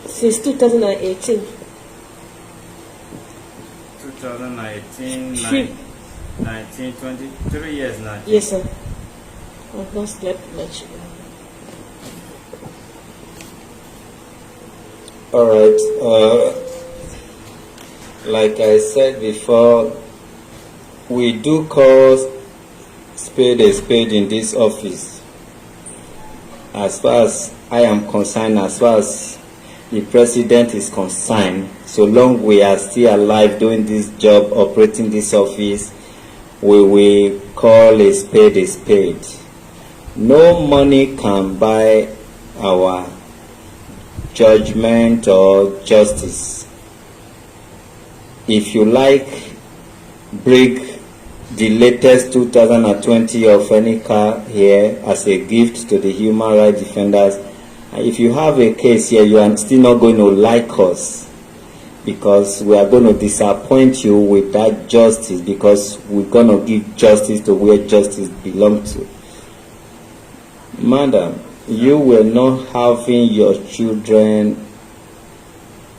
[SPEAKER 3] Since 2018.
[SPEAKER 2] 2018,
[SPEAKER 3] She-
[SPEAKER 2] 19, 20, 3 years now.
[SPEAKER 3] Yes, sir. I've not slept much.
[SPEAKER 2] All right. Like I said before, we do call spade a spade in this office. As far as I am concerned, as far as the president is concerned, so long we are still alive doing this job, operating this office, we will call a spade a spade. No money can buy our judgment or justice. If you like, bring the latest 2020 of any car here as a gift to the human rights defenders. And if you have a case here, you are still not going to like us because we are going to disappoint you with that justice because we're going to give justice to where justice belongs to. Madam, you were not having your children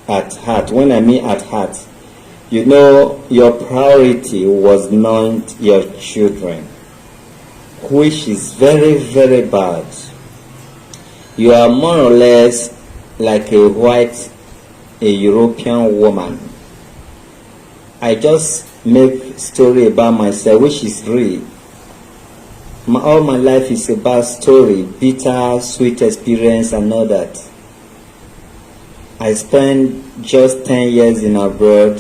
[SPEAKER 2] at heart. When I mean at heart, you know, your priority was not your children, which is very, very bad. You are more or less like a European woman. I just make story about myself, which is real. All my life is about story, bitter, sweet experience and all that. I spent just 10 years in abroad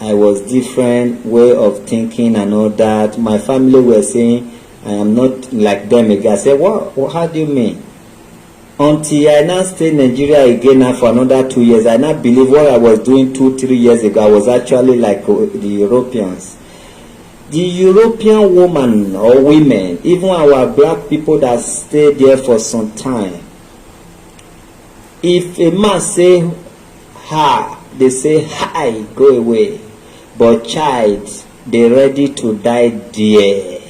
[SPEAKER 12] I was different way of thinking and all that. My family were saying I am not like them again. I said, what? How do you mean? Until I now stay in Nigeria again now for another 2 years, I now believe what I was doing 2-3 years ago, I was actually like the Europeans. The European woman or women, even our black people that stay there for some time, if a man say ha, they say hi, go away. But child, they ready to die there.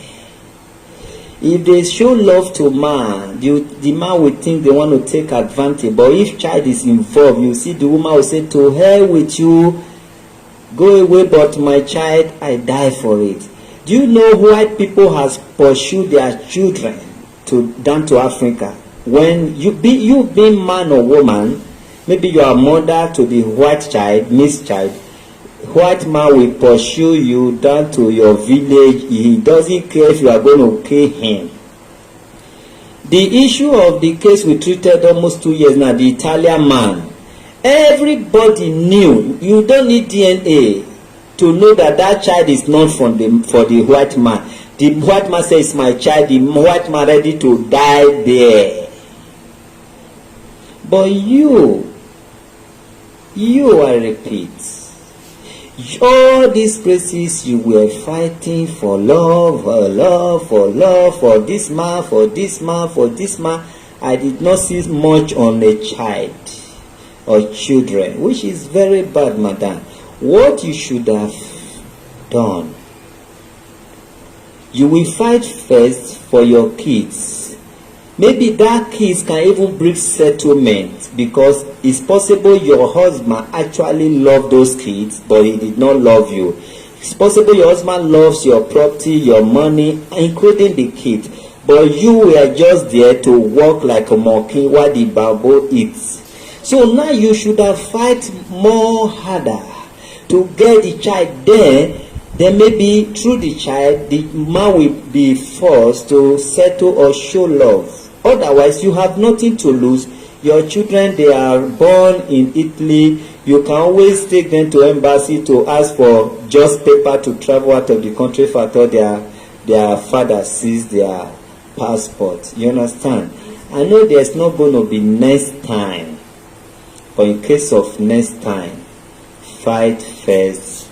[SPEAKER 12] If they show love to man, the man will think they want to take advantage. But if child is involved, you see the woman will say, to hell with you, go away, but my child, I die for it. Do you know white people has pursued their children down to Africa? When you being man or woman, maybe you are mother to the white child, mixed child, white man will pursue you down to your village. He doesn't care if you are going to kill him. The issue of the case we treated almost 2 years now, the Italian man, everybody knew. You don't need DNA to know that that child is not for the white man. The white man says, it's my child. The white man ready to die there. But you, I repeat, all these places you were fighting for love, for this man, for this man, for this man. I did not see much on a child or children, which is very bad, madam. What you should have done, you will fight first for your kids. Maybe that kids can even bring settlement, because it's possible your husband actually loved those kids, but he did not love you. It's possible your husband loves your property, your money, including the kid, but you were just there to work like a monkey while the babu eats. So now you should have fight more harder to get the child there. Then maybe through the child, the man will be forced to settle or show love. Otherwise, you have nothing to lose. Your children, they are born in Italy. You can always take them to embassy to ask for just paper to travel out of the country for their father sees their passport. You understand? I know there's not going to be next time. But in case of next time, fight first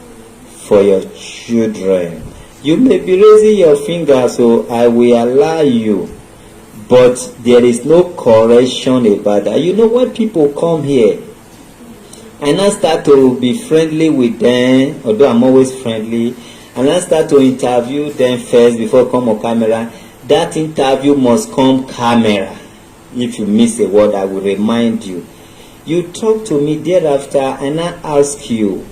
[SPEAKER 12] for your children. You may be raising your finger, so I will allow you. But there is no correction about that. You know, when people come here, and I start to be friendly with them, although I'm always friendly, and I start to interview them first before I come on camera, that interview must come camera. If you miss a word, I will remind you. You talk to me thereafter, and I ask you,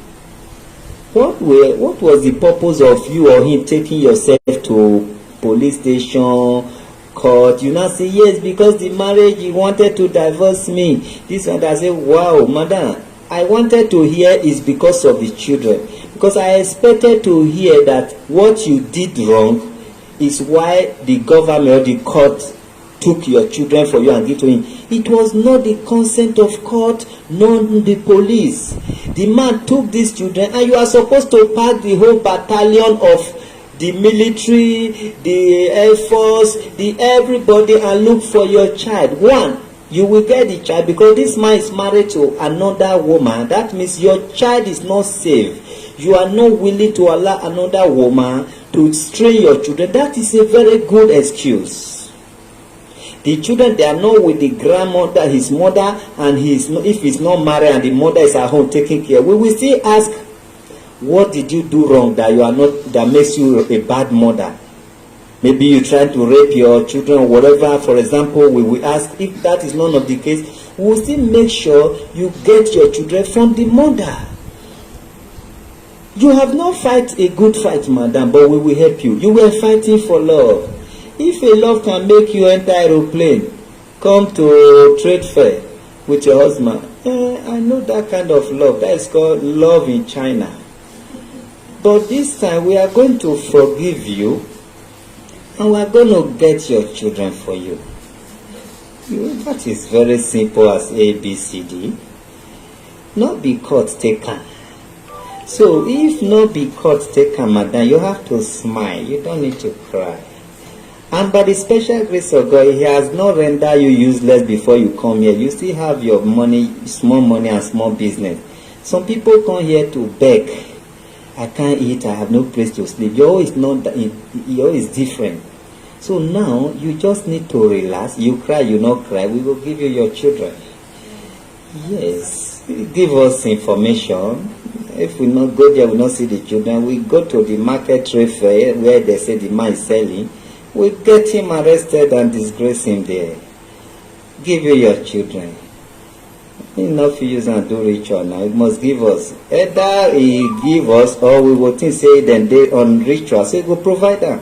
[SPEAKER 12] what was the purpose of you or him taking yourself to police station, court? You now say, yes, because the marriage, he wanted to divorce me. This one, I say, wow, madam, I wanted to hear is because of the children. Because I expected to hear that what you did wrong is why the government or the court took your children for you and give to him. It was not the consent of court, nor the police. The man took these children, and you are supposed to pack the whole battalion of the military, the air force, the everybody, and look for your child. One, you will get the child, because this man is married to another woman. That means your child is not safe. You are not willing to allow another woman to stray your children. That is a very good excuse. The children, they are not with the grandmother, his mother, and if he's not married and the mother is at home taking care. We will still ask, what did you do wrong that makes you a bad mother? Maybe you trying to rape your children or whatever. For example, we will ask. If that is none of the case, we will still make sure you get your children from the mother. You have not fight a good fight, madam, but we will help you. You were fighting for love. If a love can make you enter aeroplane, come to trade fair with your husband, I know that kind of love. That is called love in China. But this time we are going to forgive you, and we are going to get your children for you. That is very simple as ABCD. Not be caught taken. So if no be caught take am, madam, you have to smile. You don't need to cry. And by the special grace of God, He has not rendered you useless before you come here. You still have your money, small money and small business. Some people come here to beg. I can't eat, I have no place to sleep. Your is not that, your is different. So now you just need to relax. You cry, you not cry. We will give you your children. Yes, give us information. If we not go there, we not see the children. We go to the market trade fair where they say the man is selling. We get him arrested and disgrace him there. Give you your children. Enough use and do ritual now. He must give us. Either He give us or we will think say then they on ritual. So He will provide them.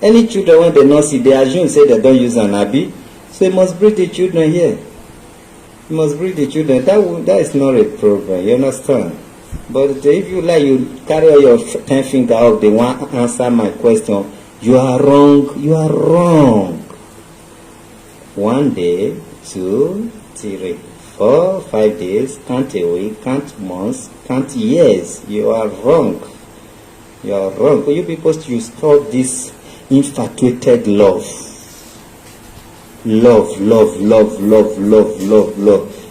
[SPEAKER 12] Any children when they not see, they assume say they don't use an abi. So He must bring the children here. He must bring the children. That is not a problem. You understand? But if you like, you carry all your 10 finger up, they want to answer my question. You are wrong. You are wrong. 1 day, 2, 3, 4, 5 days, count a week, count months, count years. You are wrong. You are wrong. You people should stop this infatuated love. Love.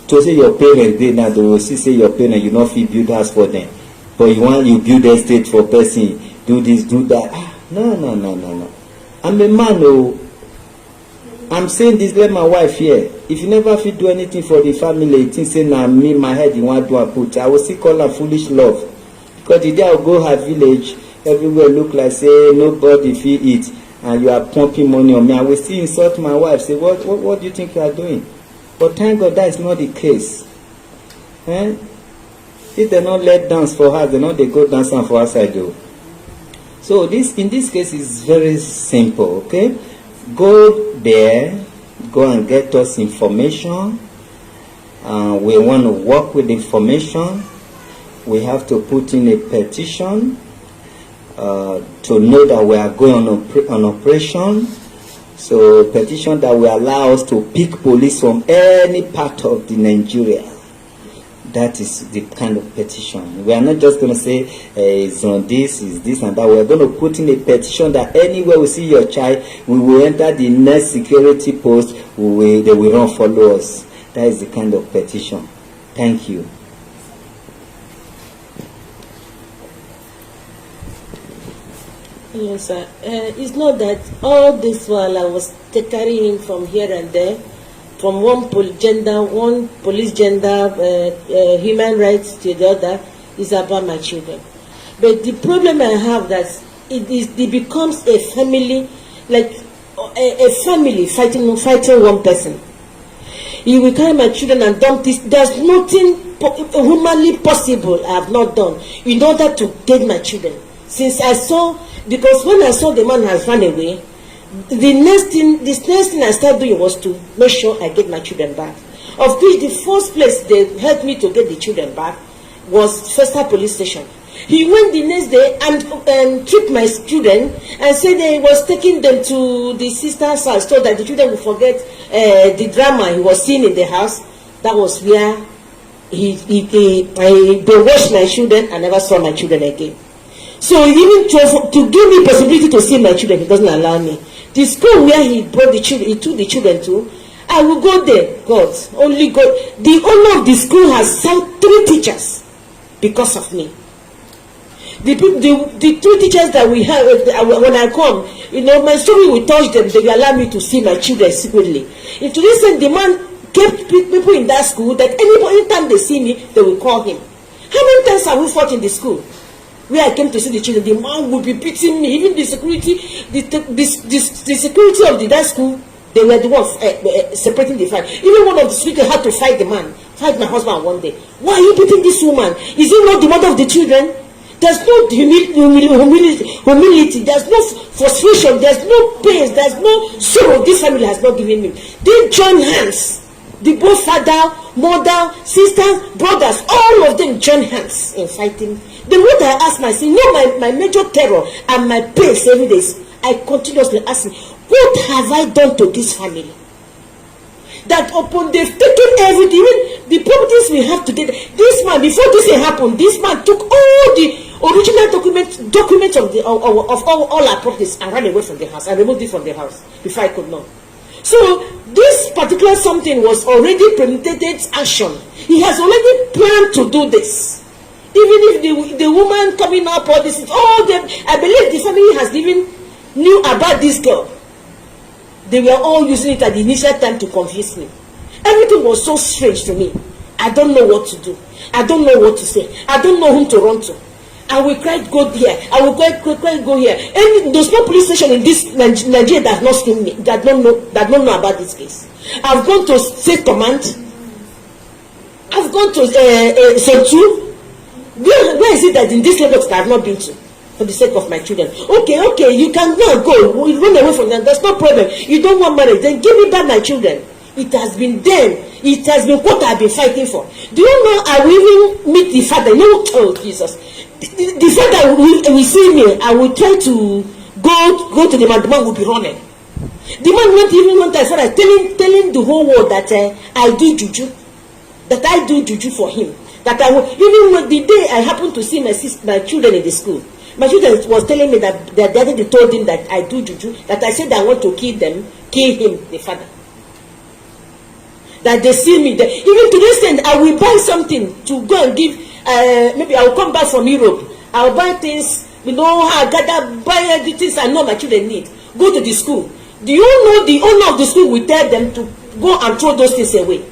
[SPEAKER 12] To say your parents they now they will say your parents you not fit build house for them, but you build estate for person, do this, do that. No. I'm a man. Oh, I'm saying this. Let my wife hear. If you never fit do anything for the family, you think say now me my head you want to put. I will still call her foolish love, because the day I go her village, everywhere look like say nobody fit eat, and you are pumping money on me. I will still insult my wife. Say what do you think you are doing? But thank God that is not the case. If they not let dance for her, they not they go dance for outside though. So in this case is very simple. Okay, go there, go and get us information. We want to work with information. We have to put in a petition to know that we are going on operation. So petition that will allow us to pick police from any part of the Nigeria. That is the kind of petition. We are not just going to say it's on this, is this and that. We are going to put in a petition that anywhere we see your child, we will enter the next security post, they will not follow us. That is the kind of petition. Thank you.
[SPEAKER 3] Yes, sir. It's not that all this while I was carrying him from here and there, from one police gender, human rights to the other, is about my children. But the problem I have that it becomes a family, like a family fighting one person. You will carry my children and dump this. There's nothing humanly possible I have not done in order to get my children. Since I saw, because when I saw the man has run away, the next thing I started doing was to make sure I get my children back. Of which the first place they helped me to get the children back was Festa police station. He went the next day and tricked my children and said he was taking them to the sister's house so that the children would forget the drama he was seeing in the house. That was where he brainwashed my children. I never saw my children again. So even to give me possibility to see my children, he doesn't allow me. The school where he brought the children, he took the children to, I will go there. God, only God. The owner of the school has sent 3 teachers because of me. The 3 teachers that we have, when I come, my story will touch them. They will allow me to see my children secretly. Into this end, the man kept people in that school that anytime they see me, they will call him. How many times have we fought in the school? Where I came to see the children, the man would be beating me. Even the security, the security of that school, they were the ones separating the fight. Even one of the security had to fight the man, fight my husband one day. Why are you beating this woman? Is it not the mother of the children? There's no humility. There's no frustration. There's no pain. There's no sorrow. This family has not given me. They join hands. The both father, mother, sisters, brothers, all of them join hands in fighting. Then what I ask myself, my major terror and my pain every day is I continuously ask me, what have I done to this family? That upon they've taken everything, even The properties we have today, this man, before this thing happened, this man took all the original documents of all our properties and ran away from the house and removed it from the house before I could know. So this particular something was already premeditated action. He has already planned to do this. Even if the woman coming up, all this, all them, I believe the family has even knew about this girl. They were all using it at the initial time to confuse me. Everything was so strange to me. I don't know what to do. I don't know what to say. I don't know whom to run to. I will cry, go here. I will cry, go here. And there's no police station in this Nigeria that not seen me, that don't know about this case. I've gone to state command. I've gone to Sentu. Where is it that in this level that I have not been to? For the sake of my children. Okay, you can now go. We'll run away from them. There's no problem. You don't want marriage, then give me back my children. It has been them. It has been what I've been fighting for. Do you know I will even meet the father? No, oh Jesus. The father will see me. I will try to go to the man. The man will be running. The man won't even want as far as telling the whole world that I do juju. That I do juju for him. That I will, even when the day I happened to see my children in the school, my children was telling me that their daddy told him that I do juju, that I said I want to kill him, the father. That they see me there. Even to this end, I will buy something to go and give, maybe I will come back from Europe. I will buy things, I gather, buy the things I know my children need. Go to the school. Do you know the owner of the school will tell them to go and throw those things away?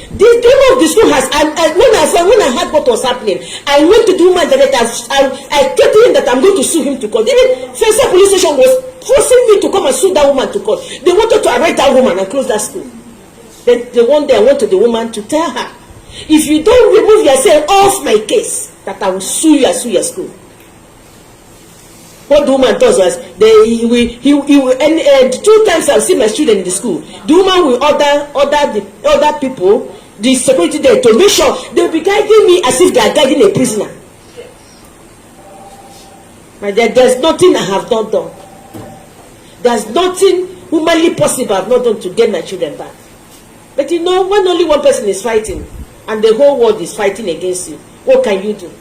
[SPEAKER 3] The owner of the school has, when I heard what was happening, I went to the woman that I told him that I'm going to sue him to court. Even Fesa police station was forcing me to come and sue that woman to court. They wanted to arrest that woman and close that school. Then one day I went to the woman to tell her, if you don't remove yourself off my case, that I will sue your school. What the woman does was, he will, and 2 times I've seen my student in the school. The woman will order people, the security there, to make sure they will be guiding me as if they are guiding a prisoner. But there's nothing I have not done. There's nothing humanly possible I have not done to get my children back. But when only one person is fighting and the whole world is fighting against you, what can you do?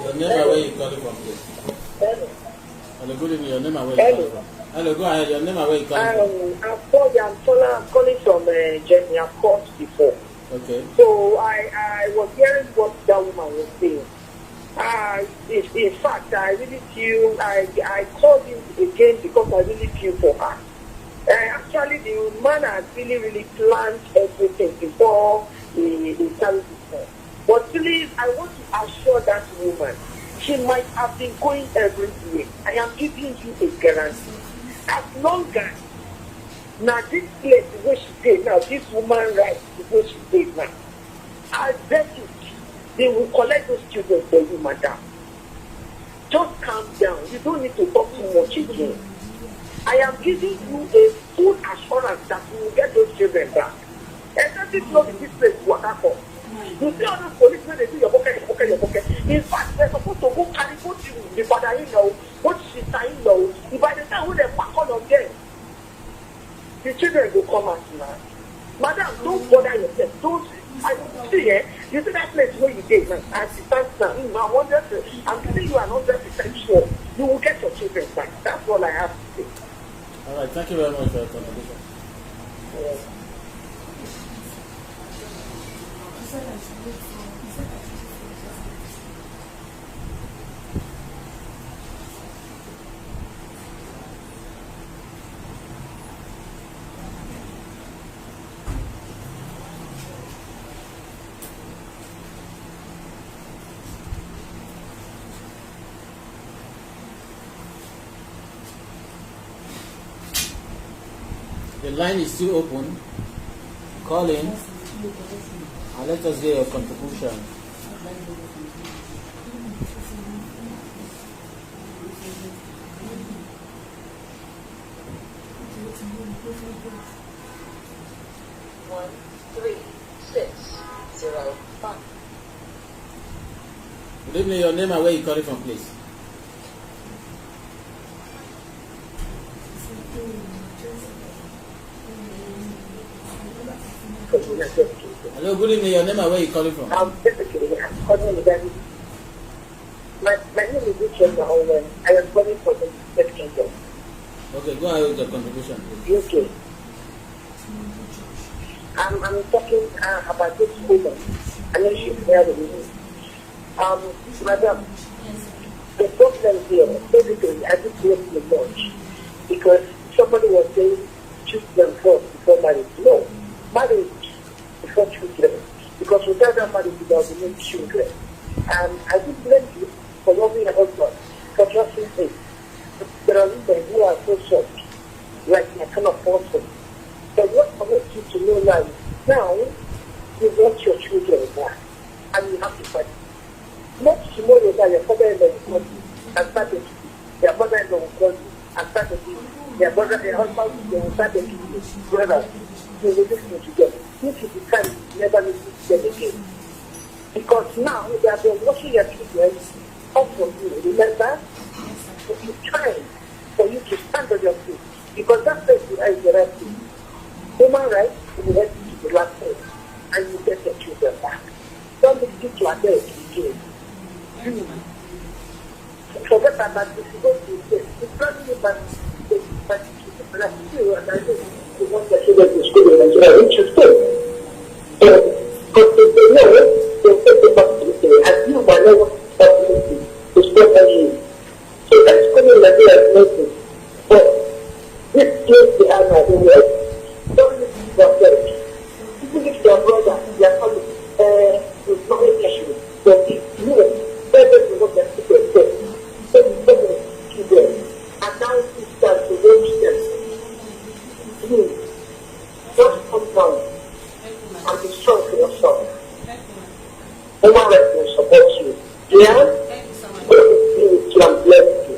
[SPEAKER 5] Your name and where you calling from, please? Hello, good evening. Your name and where you calling from? Hello, go ahead. Your name and where you calling from?
[SPEAKER 4] I'm calling from Jenny. I've called before.
[SPEAKER 5] Okay.
[SPEAKER 4] So I was hearing what that woman was saying. In fact, I really feel, I called him again because I really feel for her. Actually, the man has really planned everything before he started this home. But please, I want to assure that woman, she might have been going everywhere. I am giving you a guarantee. As long as now this place where she stayed now, this woman right is where she stayed now, I bet you they will collect those children for you, madam. Just calm down. You don't need to talk too much again. I am giving you a full assurance that you will get those children back. Especially if not in this place, what happened. You see all those policemen, they do your pocket. In fact, they're supposed to go carry both the father-in-law, both sister-in-law. By the time when they pack on them, the children will come out now. Madam, don't bother yourself. Don't. You see that place where you did, man, as it stands now, I'm giving you an 100% sure you will get your children back. That's all I have to say.
[SPEAKER 5] All right, thank you very much for your contribution. The line is still open. Call in and let us hear your contribution.
[SPEAKER 10] One, 3, 6, 0, 5.
[SPEAKER 5] Good evening, your name and where you calling from, please.
[SPEAKER 7] for the United Kingdom.
[SPEAKER 5] Hello, good evening. Your name and where you calling from?
[SPEAKER 7] Basically, I'm calling regarding. My name is Richard Owen. I am calling from the United Kingdom.
[SPEAKER 5] Okay, go ahead with your contribution.
[SPEAKER 7] UK. I'm talking about this woman. I know she's there with me. Madam, the problem here, basically, I just want to launch because somebody was saying choose them first before marriage. No, marriage before children. Because without that marriage, there will be no children. And I do blame you for loving your husband, for trusting him. There are women who are so soft, like I cannot force them. But what I want you to know now you want your children back, and you have to fight. Not tomorrow that your father-in-law will call you and start to your mother-in-law will call you and start to your brother, your husband will start to you. Brothers, you will listen to them. If you decide you never listen to them again. Because now they have been watching your children off from you. Remember? It's time for you to stand on your feet. Because that place you are is the right thing. Human rights will help you to the last place. And you get your children back. Don't listen to a day again. Forget about this. You go to this. It's not only about this, but it's still, and I think you want the children to school in Nigeria, which is good. Because if they know, they'll take the possibility. And you will never possibility to stop you. So that's coming in Nigeria as nothing. But this place they are now, the world, don't listen to yourself. Even if your brother, your family, is not an issue, but if you know, better to look at yourself. So you don't to them. And now you start to watch them. Please, just come down and be strong for yourself. Human rights will support you. Yeah? God will be with you and bless you.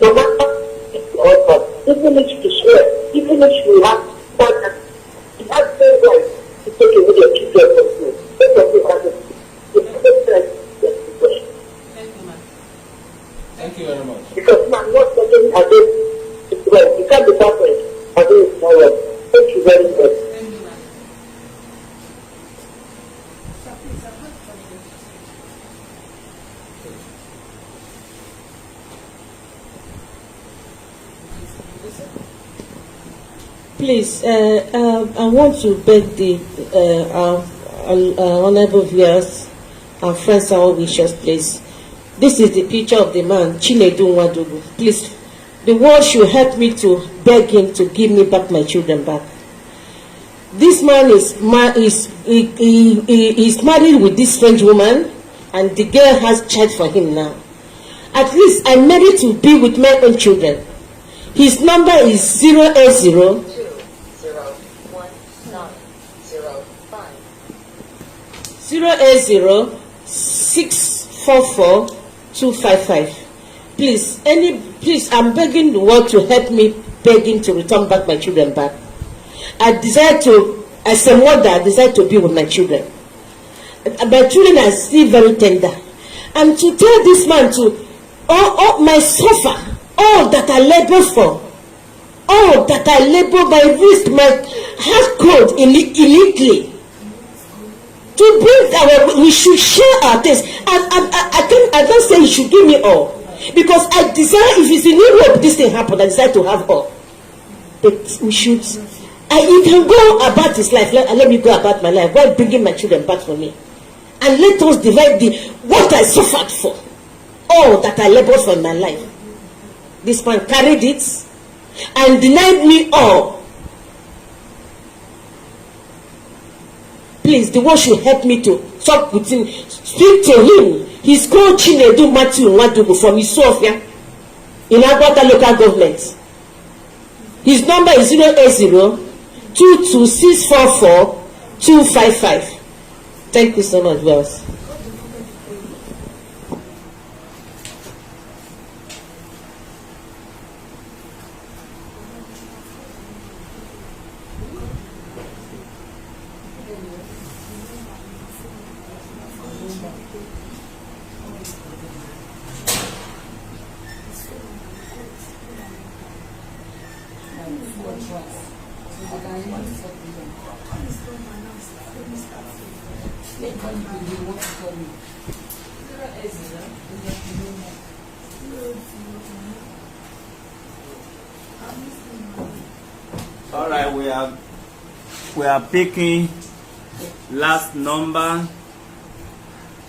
[SPEAKER 7] No matter if you are, even if you swear, even if you have partners, you have the right to take away your children from you. Take away others. You have the right to get the question.
[SPEAKER 5] Thank you very much.
[SPEAKER 7] Because now I'm not talking against it. Well, you can't be perfect against my word. Thank you very much.
[SPEAKER 3] Please, I want to beg the honorable viewers and friends and wishes, please. This is the picture of the man, Chinedu Nwadiugwu. Please, the world should help me to beg him to give me back my children back. This man is married with this French woman, and the girl has child for him now. At least I'm married to be with my own children. His number is 080 644-255. Please, I'm begging the world to help me beg him to return back my children back. As a mother, I desire to be with my children. My children are still very tender. And to tell this man to, my suffer, all that I labor for, all that I labor, my risk, my heart cold in Italy, to bring we should share our things. I don't say he should give me all, because I desire, if it's in Europe this thing happen, I desire to have all. But we should, he can go about his life, let me go about my life while bringing my children back for me. And let us divide what I suffered for, all that I labored for in my life. This man carried it and denied me all. Please, the world should help me to talk with him, speak to him. He's called Chinedu Mathew Nwadiugwu from Isofia in Agbata local government. His number is 080-22644-255. Thank you so much, girls.
[SPEAKER 2] All right, we are picking last number.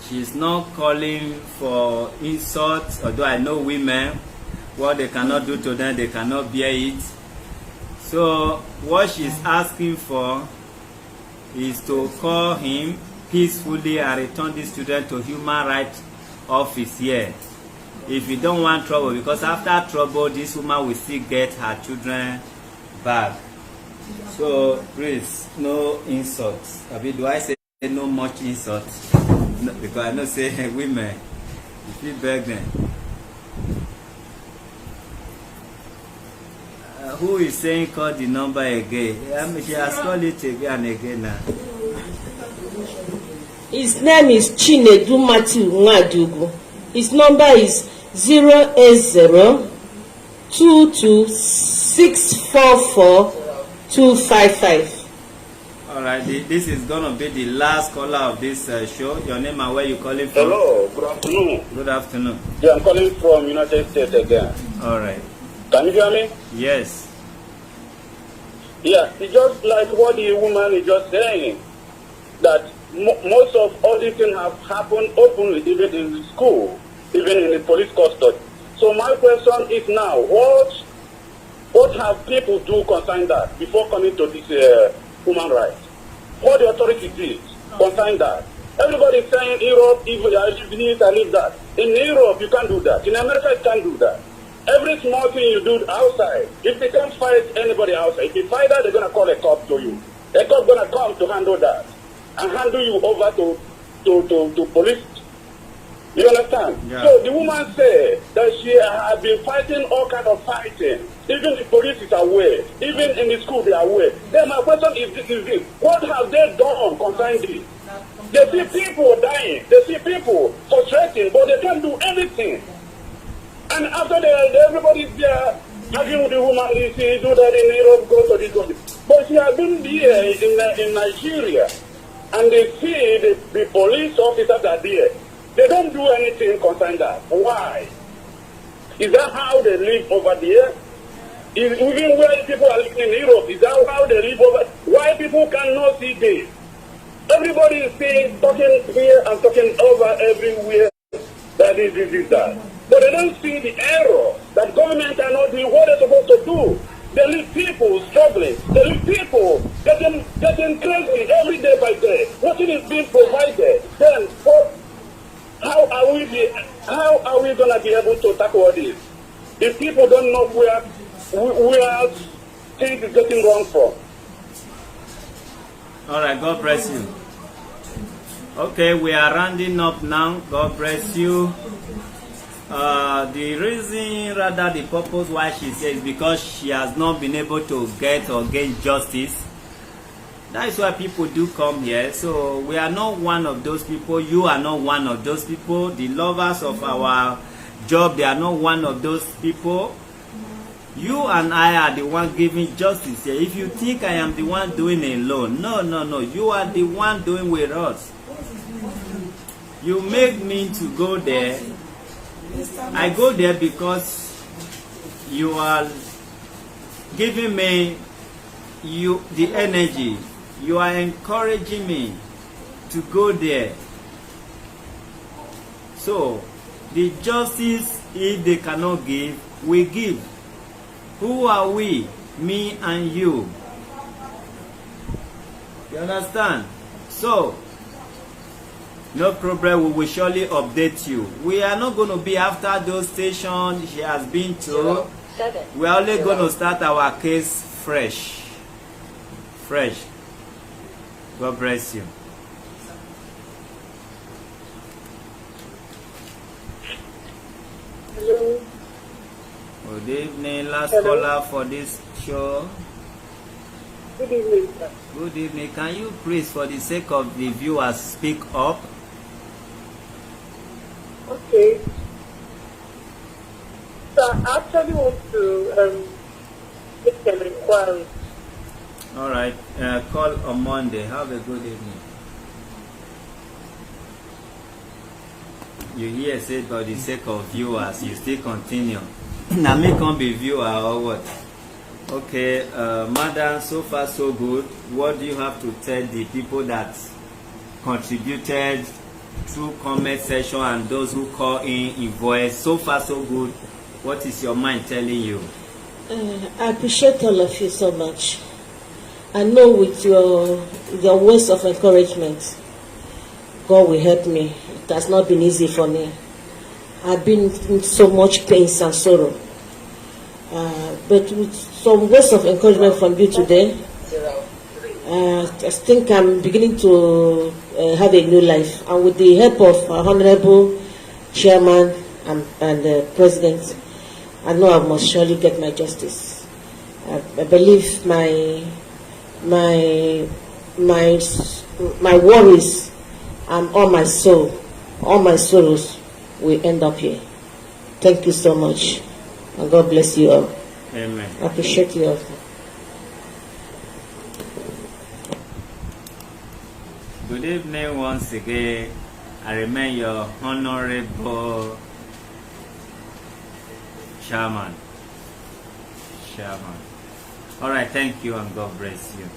[SPEAKER 2] She's not calling for insults, although I know women, what they cannot do to them, they cannot bear it. So what she's asking for is to call him peacefully and return this student to human rights office here. If you don't want trouble, because after trouble, this woman will still get her children back. So please, no insults. Do I say no much insults? No, because I know say women, if you beg them. Who is saying call the number again? She has called it again and again now.
[SPEAKER 3] His name is Chinedu Mathew Nwadiugwu. His number is 08022644255.
[SPEAKER 2] All right, this is gonna be the last caller of this show. Your name and where you calling from?
[SPEAKER 11] Hello, good afternoon.
[SPEAKER 2] Good afternoon.
[SPEAKER 11] Yeah, I'm calling from United States again.
[SPEAKER 2] All right.
[SPEAKER 11] Can you hear me?
[SPEAKER 2] Yes.
[SPEAKER 11] Yeah, it's just like what the woman is just saying, that most of all these things have happened openly, even in the school, even in the police custody. So my question is now, what have people do concerning that before coming to this human rights? What the authority did concerning that? Everybody is saying Europe, if I live this, I live that. In Europe, you can't do that. In America, you can't do that. Every small thing you do outside, if they can't fight anybody outside, if you fight that, they're going to call a cop to you. A cop going to come to handle that and handle you over to police. You understand?
[SPEAKER 2] Yeah.
[SPEAKER 11] So the woman said that she has been fighting all kinds of fighting. Even the police is aware. Even in the school, they are aware. Then my question is this. What have they done concerning this? They see people dying. They see people frustrating, but they can't do anything. And after everybody's there arguing with the woman, she do that in Europe, go to this, go to this. But she has been here in Nigeria, and they see the police officers are there. They don't do anything concerning that. Why? Is that how they live over there? Even where people are living in Europe, is that how they live over? Why people cannot see this? Everybody is saying, talking here and talking over everywhere that is that. But they don't see the error that government are not doing what they're supposed to do. They leave people struggling. They leave people getting crazy every day by day. Nothing is being provided. Then how are we going to be able to tackle this? If people don't know where things is getting wrong from.
[SPEAKER 2] All right, God bless you. Okay, we are rounding up now. God bless you. The reason, rather the purpose why she says because she has not been able to get or gain justice. That is why people do come here. So we are not one of those people. You are not one of those people. The lovers of our job, they are not one of those people. You and I are the one giving justice here. If you think I am the one doing it alone, no. You are the one doing with us. You make me to go there. I go there because you are giving me the energy. You are encouraging me to go there. So, the justice, if they cannot give, we give. Who are we? Me and you. You understand? So, no problem, we will surely update you. We are not going to be after those stations she has been to. We are only going to start our case fresh. God bless you.
[SPEAKER 4] Hello.
[SPEAKER 2] Good evening, last
[SPEAKER 4] Hello.
[SPEAKER 2] caller for this show.
[SPEAKER 4] Good evening, sir.
[SPEAKER 2] Good evening. Can you please, for the sake of the viewers, speak up?
[SPEAKER 4] Okay. So I actually want to make an inquiry.
[SPEAKER 2] All right. Call on Monday. Have a good evening. You hear say for the sake of viewers, you still continue. Now me can't be viewer or what? Okay, madam, so far so good. What do you have to tell the people that contributed through comment section and those who call in voice? So far so good. What is your mind telling you?
[SPEAKER 3] I appreciate all of you so much. I know with your words of encouragement, God will help me. It has not been easy for me. I've been in so much pain and sorrow. But with some words of encouragement from you today, I think I'm beginning to have a new life. And with the help of our Honorable Chairman and President, I know I must surely get my justice. I believe my worries and all my sorrows will end up here. Thank you so much, and God bless you all.
[SPEAKER 2] Amen.
[SPEAKER 3] I appreciate you all.
[SPEAKER 2] Good evening once again. I remain your honorable chairman. All right, thank you and God bless you.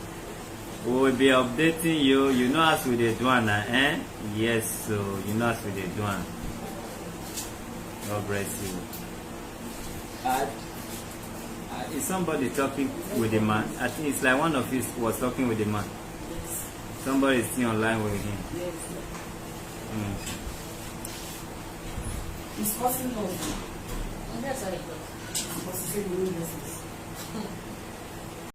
[SPEAKER 2] We will be updating you. You know as we dey do am, eh? Yes, so you know as we dey do am. God bless you. Is somebody talking with the man? I think it's like one of you was talking with the man.
[SPEAKER 8] Yes.
[SPEAKER 2] Somebody is still online with him.
[SPEAKER 8] Yes.
[SPEAKER 2] Mm.
[SPEAKER 8] It's possible. And that's how it goes. It's possible.